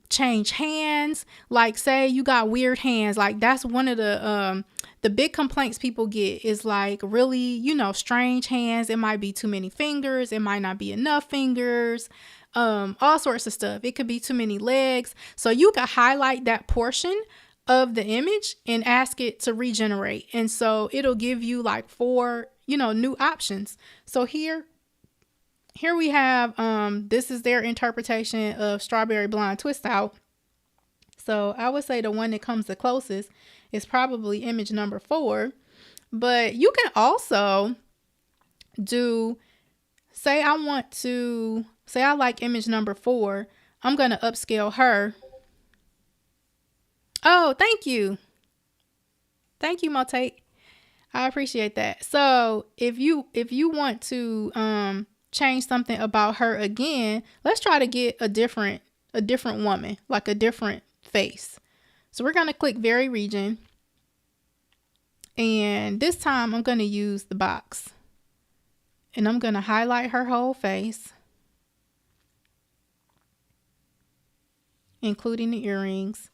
A: change hands. Like say you got weird hands, like that's one of the big complaints people get is like really, strange hands. It might be too many fingers. It might not be enough fingers. All sorts of stuff. It could be too many legs. So you can highlight that portion of the image and ask it to regenerate. And so it'll give you like 4, new options. So here we have, this is their interpretation of strawberry blonde twist out. So I would say the one that comes the closest is probably image number 4. But you can also do, say I like image number 4. I'm going to upscale her. Oh, thank you. Thank you, Motate. I appreciate that. So if you want to change something about her again, let's try to get a different woman, like a different face. So we're going to click vary region. And this time I'm going to use the box. And I'm going to highlight her whole face, including the earrings.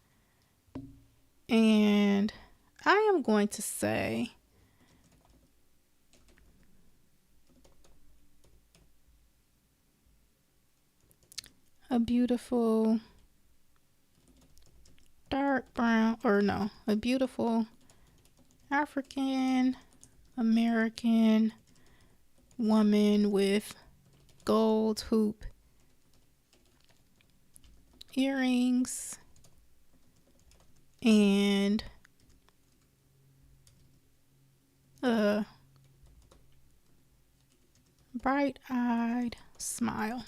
A: And I am going to say a beautiful dark brown, or no, a beautiful African American woman with gold hoop earrings and a bright-eyed smile.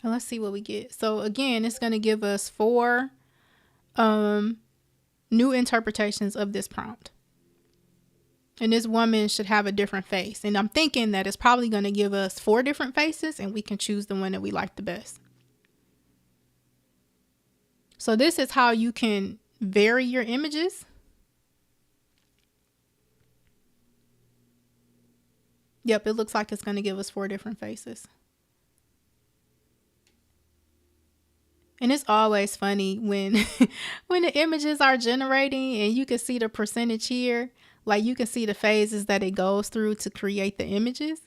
A: And let's see what we get. So again, it's going to give us 4 new interpretations of this prompt. And this woman should have a different face. And I'm thinking that it's probably going to give us 4 different faces and we can choose the one that we like the best. So this is how you can vary your images. Yep, it looks like it's going to give us 4 different faces. And it's always funny when when the images are generating and you can see the percentage here. Like you can see the phases that it goes through to create the images.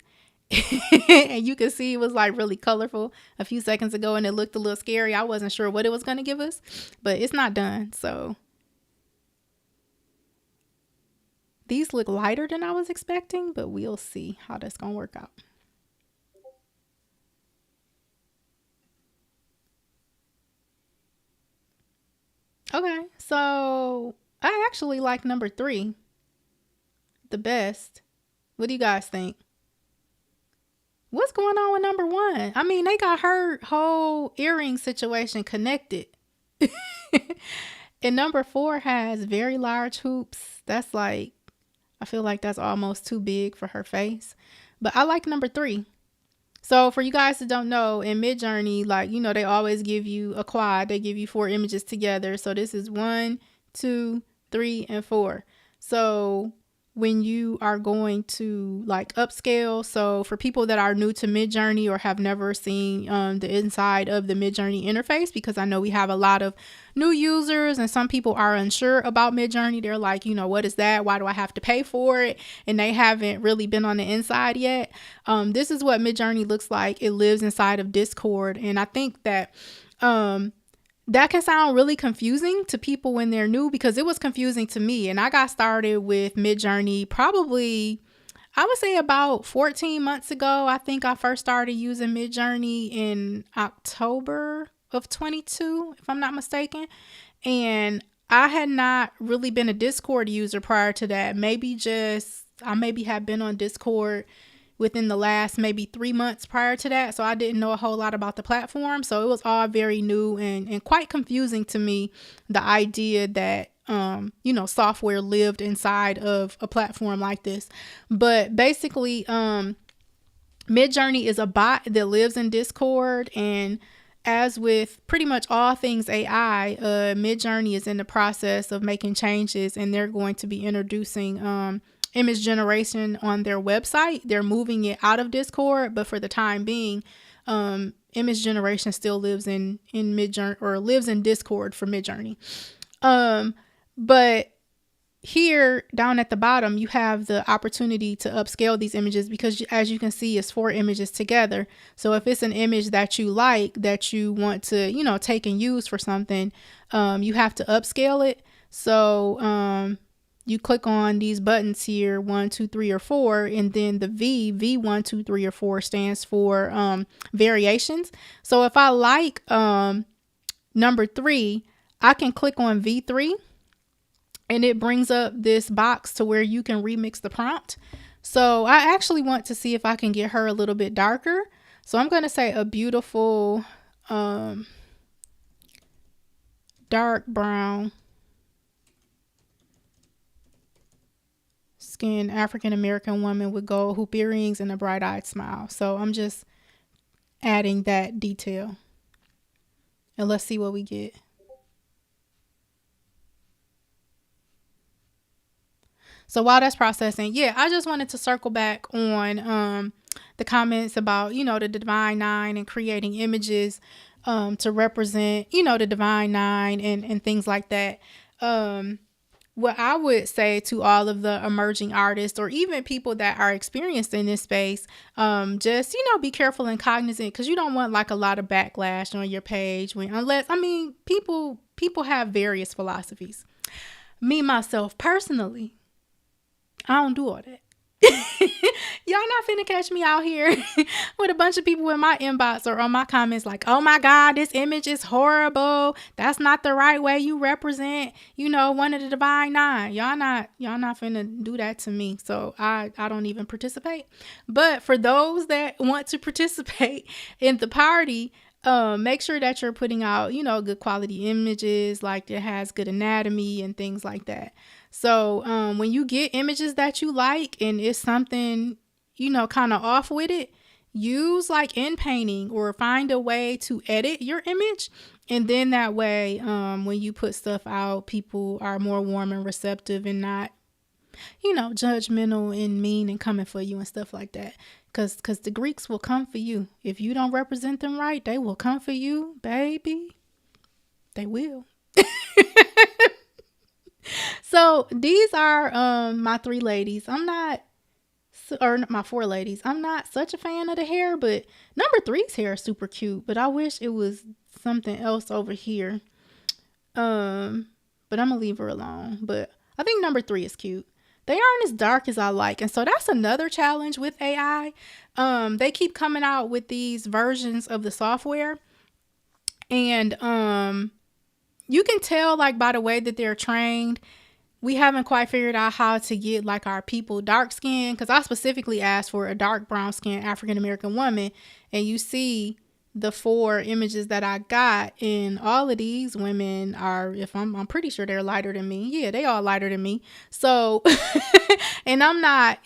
A: And you can see it was like really colorful a few seconds ago and it looked a little scary. I wasn't sure what it was going to give us, but it's not done. So these look lighter than I was expecting, but we'll see how that's going to work out. Okay, so I actually like number 3 the best. What do you guys think? What's going on with number 1? I mean, they got her whole earring situation connected. And number 4 has very large hoops. That's like, I feel like that's almost too big for her face. But I like number 3. So for you guys that don't know, in Midjourney, like, they always give you a quad. They give you 4 images together. So this is 1, 2, 3, and 4. So when you are going to like upscale, so for people that are new to Midjourney or have never seen the inside of the Midjourney interface, because I know we have a lot of new users and some people are unsure about Midjourney. They're like, what is that? Why do I have to pay for it? And they haven't really been on the inside yet. This is what Midjourney looks like. It lives inside of Discord. And I think that that can sound really confusing to people when they're new, because it was confusing to me. And I got started with Midjourney probably, I would say about 14 months ago. I think I first started using Midjourney in October of 22, if I'm not mistaken. And I had not really been a Discord user prior to that. I maybe have been on Discord within the last maybe 3 months prior to that. So I didn't know a whole lot about the platform. So it was all very new and quite confusing to me, the idea that, software lived inside of a platform like this. But basically, Midjourney is a bot that lives in Discord. And as with pretty much all things AI, Midjourney is in the process of making changes, and they're going to be introducing image generation on their website. They're moving it out of Discord, but for the time being, image generation still lives in Midjourney, or lives in Discord for Midjourney. But here down at the bottom, you have the opportunity to upscale these images, because as you can see, it's 4 images together. So if it's an image that you like, that you want to, take and use for something, you have to upscale it. So, you click on these buttons here, 1, 2, 3, or 4, and then the V 1, 2, 3, or 4 stands for variations. So if I like number 3, I can click on V3, and it brings up this box to where you can remix the prompt. So I actually want to see if I can get her a little bit darker. So I'm going to say a beautiful dark brown skin African American woman with gold hoop earrings and a bright-eyed smile. So I'm just adding that detail, and let's see what we get. So while that's processing, I just wanted to circle back on the comments about, the Divine Nine and creating images to represent, the Divine Nine and things like that. What I would say to all of the emerging artists, or even people that are experienced in this space, just, be careful and cognizant, because you don't want like a lot of backlash on your page people have various philosophies. Me, myself, personally, I don't do all that. Y'all not finna catch me out here with a bunch of people in my inbox or on my comments like, oh my God, this image is horrible. That's not the right way you represent, one of the Divine Nine. Y'all not finna do that to me. So I don't even participate. But for those that want to participate in the party, make sure that you're putting out, good quality images, like it has good anatomy and things like that. So when you get images that you like and it's something, kind of off with it, use like in painting or find a way to edit your image. And then that way, when you put stuff out, people are more warm and receptive and not, judgmental and mean and coming for you and stuff like that. Because the Greeks will come for you. If you don't represent them right, they will come for you, baby. They will. So these are my 3 ladies. My 4 ladies. I'm not such a fan of the hair, but number 3's hair is super cute. But I wish it was something else over here. But I'm gonna leave her alone. But I think number 3 is cute. They aren't as dark as I like. And so that's another challenge with AI. They keep coming out with these versions of the software. And you can tell like by the way that they're trained. We haven't quite figured out how to get like our people dark skin, because I specifically asked for a dark brown skin African American woman, and you see the 4 images that I got, and all of these women are, if I'm pretty sure they're lighter than me. Yeah, they all lighter than me. So, and I'm not,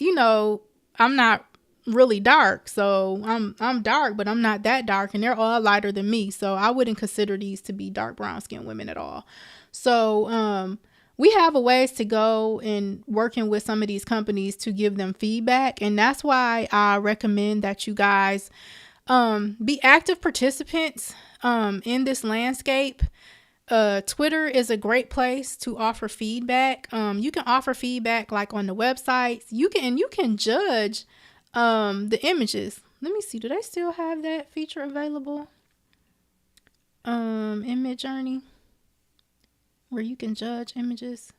A: I'm not really dark. So I'm dark, but I'm not that dark, and they're all lighter than me. So I wouldn't consider these to be dark brown skinned women at all. So, we have a ways to go in working with some of these companies to give them feedback. And that's why I recommend that you guys be active participants in this landscape. Twitter is a great place to offer feedback. You can offer feedback like on the websites. You can judge the images. Let me see. Do they still have that feature available? In Midjourney, where you can judge images.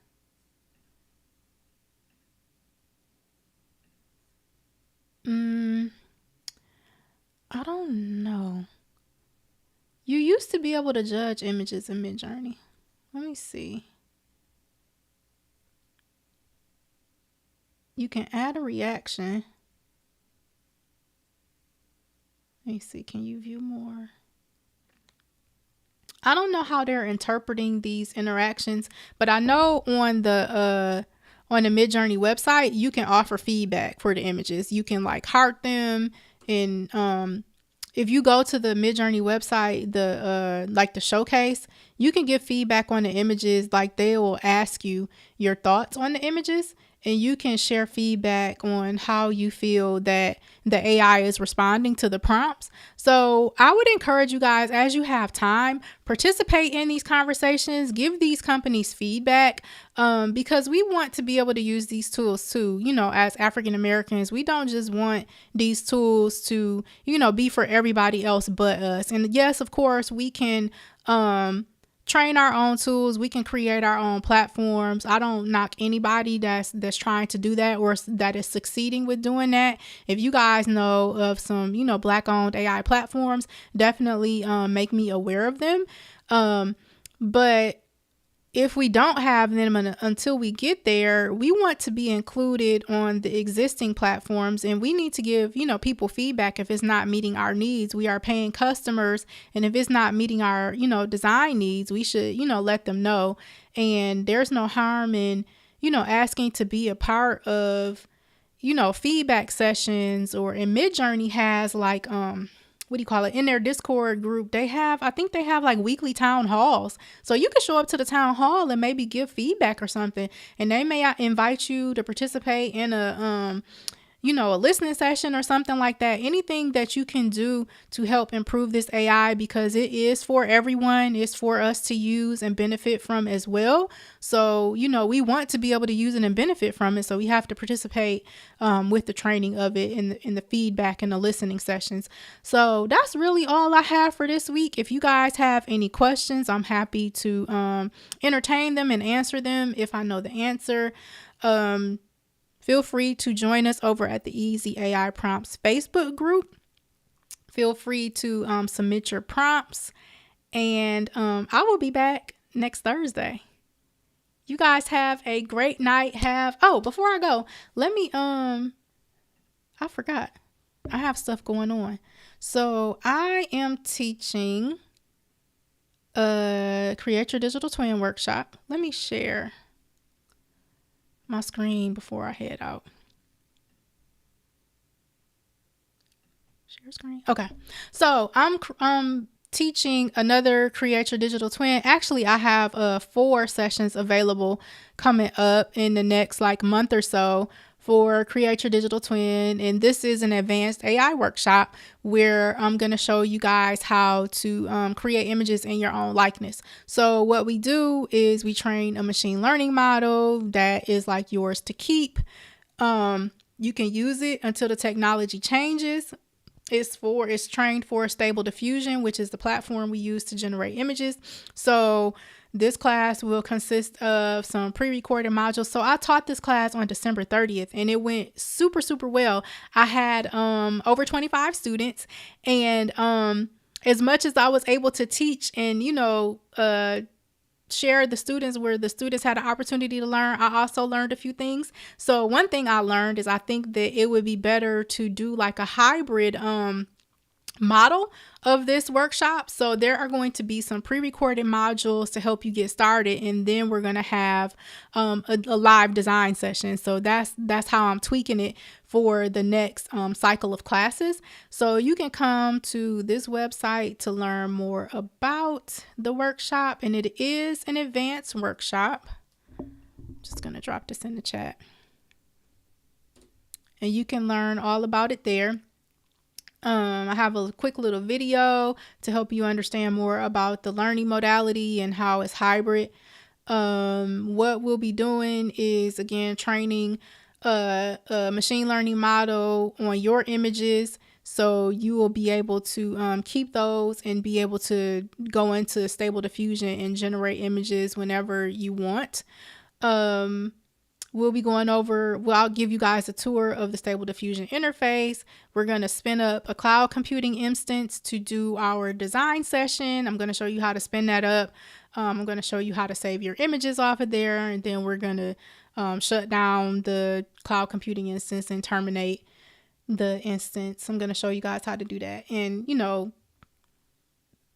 A: I don't know. You used to be able to judge images in Midjourney. Let me see. You can add a reaction. Let me see. Can you view more? I don't know how they're interpreting these interactions, but I know on the Midjourney website, you can offer feedback for the images. You can like heart them, and if you go to the Midjourney website, the showcase, you can give feedback on the images. Like they will ask you your thoughts on the images, and you can share feedback on how you feel that the AI is responding to the prompts. So I would encourage you guys, as you have time, participate in these conversations, give these companies feedback, because we want to be able to use these tools too. As African Americans, we don't just want these tools to, be for everybody else but us. And yes, of course, we can train our own tools. We can create our own platforms. I don't knock anybody that's trying to do that or that is succeeding with doing that. If you guys know of some, Black owned AI platforms, definitely make me aware of them. But if we don't have them until we get there, we want to be included on the existing platforms, and we need to give, people feedback if it's not meeting our needs. We are paying customers, and if it's not meeting our, design needs, we should, let them know. And there's no harm in, asking to be a part of, feedback sessions, or in Midjourney has like, in their Discord group, I think they have like weekly town halls. So you can show up to the town hall and maybe give feedback or something. And they may invite you to participate in a listening session or something like that. Anything that you can do to help improve this AI, because it is for everyone. It's for us to use and benefit from as well. So, we want to be able to use it and benefit from it. So we have to participate with the training of it, in the feedback and the listening sessions. So that's really all I have for this week. If you guys have any questions, I'm happy to entertain them and answer them if I know the answer. Feel free to join us over at the Easy AI Prompts Facebook group. Feel free to submit your prompts, and I will be back next Thursday. You guys have a great night. Before I go, let me, I forgot. I have stuff going on. So I am teaching a Create Your Digital Twin workshop. Let me share my screen before I head out. Share screen. Okay. So I'm teaching another Create Your Digital Twin. Actually, I have 4 sessions available coming up in the next month or so for Create Your Digital Twin. And this is an advanced AI workshop where I'm going to show you guys how to create images in your own likeness. So what we do is we train a machine learning model that is like yours to keep. You can use it until the technology changes. It's trained for Stable Diffusion, which is the platform we use to generate images. So this class will consist of some pre-recorded modules. So I taught this class on December 30th, and it went super, super well. I had over 25 students, and as much as I was able to teach and, share the students where the students had an opportunity to learn, I also learned a few things. So one thing I learned is I think that it would be better to do like a hybrid model of this workshop. So there are going to be some pre-recorded modules to help you get started, and then we're going to have a live design session. So that's how I'm tweaking it for the next cycle of classes. So you can come to this website to learn more about the workshop, and it is an advanced workshop. Just going to drop this in the chat, and you can learn all about it there. I have a quick little video to help you understand more about the learning modality and how it's hybrid. What we'll be doing is, again, training a machine learning model on your images. So you will be able to keep those and be able to go into Stable Diffusion and generate images whenever you want. We'll be going over, I'll give you guys a tour of the Stable Diffusion interface. We're going to spin up a cloud computing instance to do our design session. I'm going to show you how to spin that up. I'm going to show you how to save your images off of there. And then we're going to shut down the cloud computing instance and terminate the instance. I'm going to show you guys how to do that. And,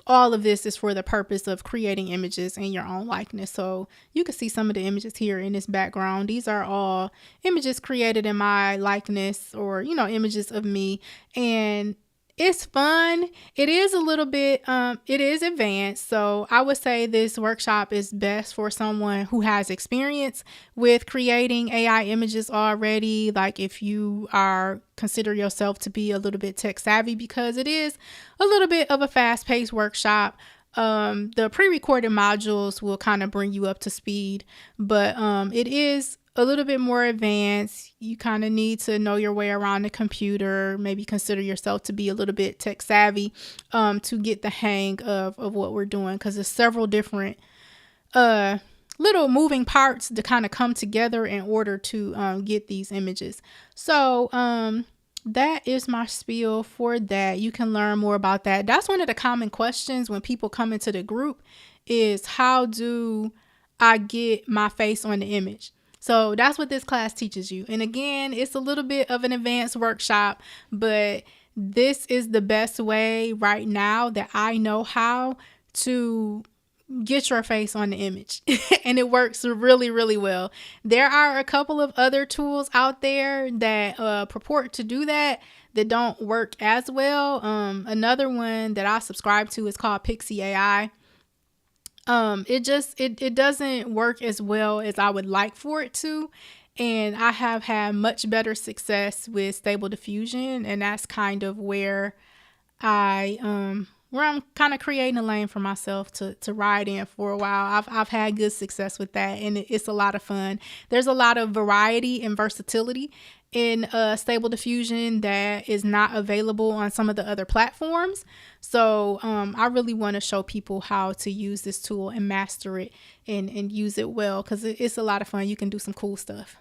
A: all of this is for the purpose of creating images in your own likeness. So you can see some of the images here in this background. These are all images created in my likeness, or, images of me. And it's fun. It is a little bit, it is advanced. So I would say this workshop is best for someone who has experience with creating AI images already. Like if you consider yourself to be a little bit tech savvy, because it is a little bit of a fast paced workshop. The pre-recorded modules will kind of bring you up to speed, but it is a little bit more advanced. You kind of need to know your way around the computer, maybe consider yourself to be a little bit tech savvy to get the hang of what we're doing, because there's several different little moving parts to kind of come together in order to get these images. So that is my spiel for that. You can learn more about that. That's one of the common questions when people come into the group is, how do I get my face on the image? So that's what this class teaches you. And again, it's a little bit of an advanced workshop, but this is the best way right now that I know how to get your face on the image. And it works really, really well. There are a couple of other tools out there that purport to do that don't work as well. Another one that I subscribe to is called Pixie AI. It doesn't work as well as I would like for it to. And I have had much better success with Stable Diffusion. And that's kind of where I'm kind of creating a lane for myself to ride in for a while. I've had good success with that, and it's a lot of fun. There's a lot of variety and versatility in Stable Diffusion that is not available on some of the other platforms. So I really want to show people how to use this tool and master it and use it well, because it's a lot of fun. You can do some cool stuff.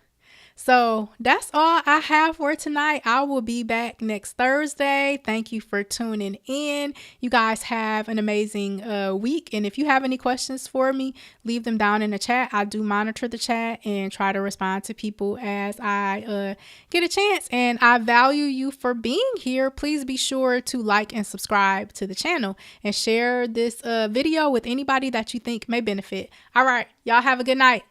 A: So that's all I have for tonight. I will be back next Thursday. Thank you for tuning in. You guys have an amazing week. And if you have any questions for me, leave them down in the chat. I do monitor the chat and try to respond to people as I get a chance. And I value you for being here. Please be sure to like and subscribe to the channel and share this video with anybody that you think may benefit. All right. Y'all have a good night.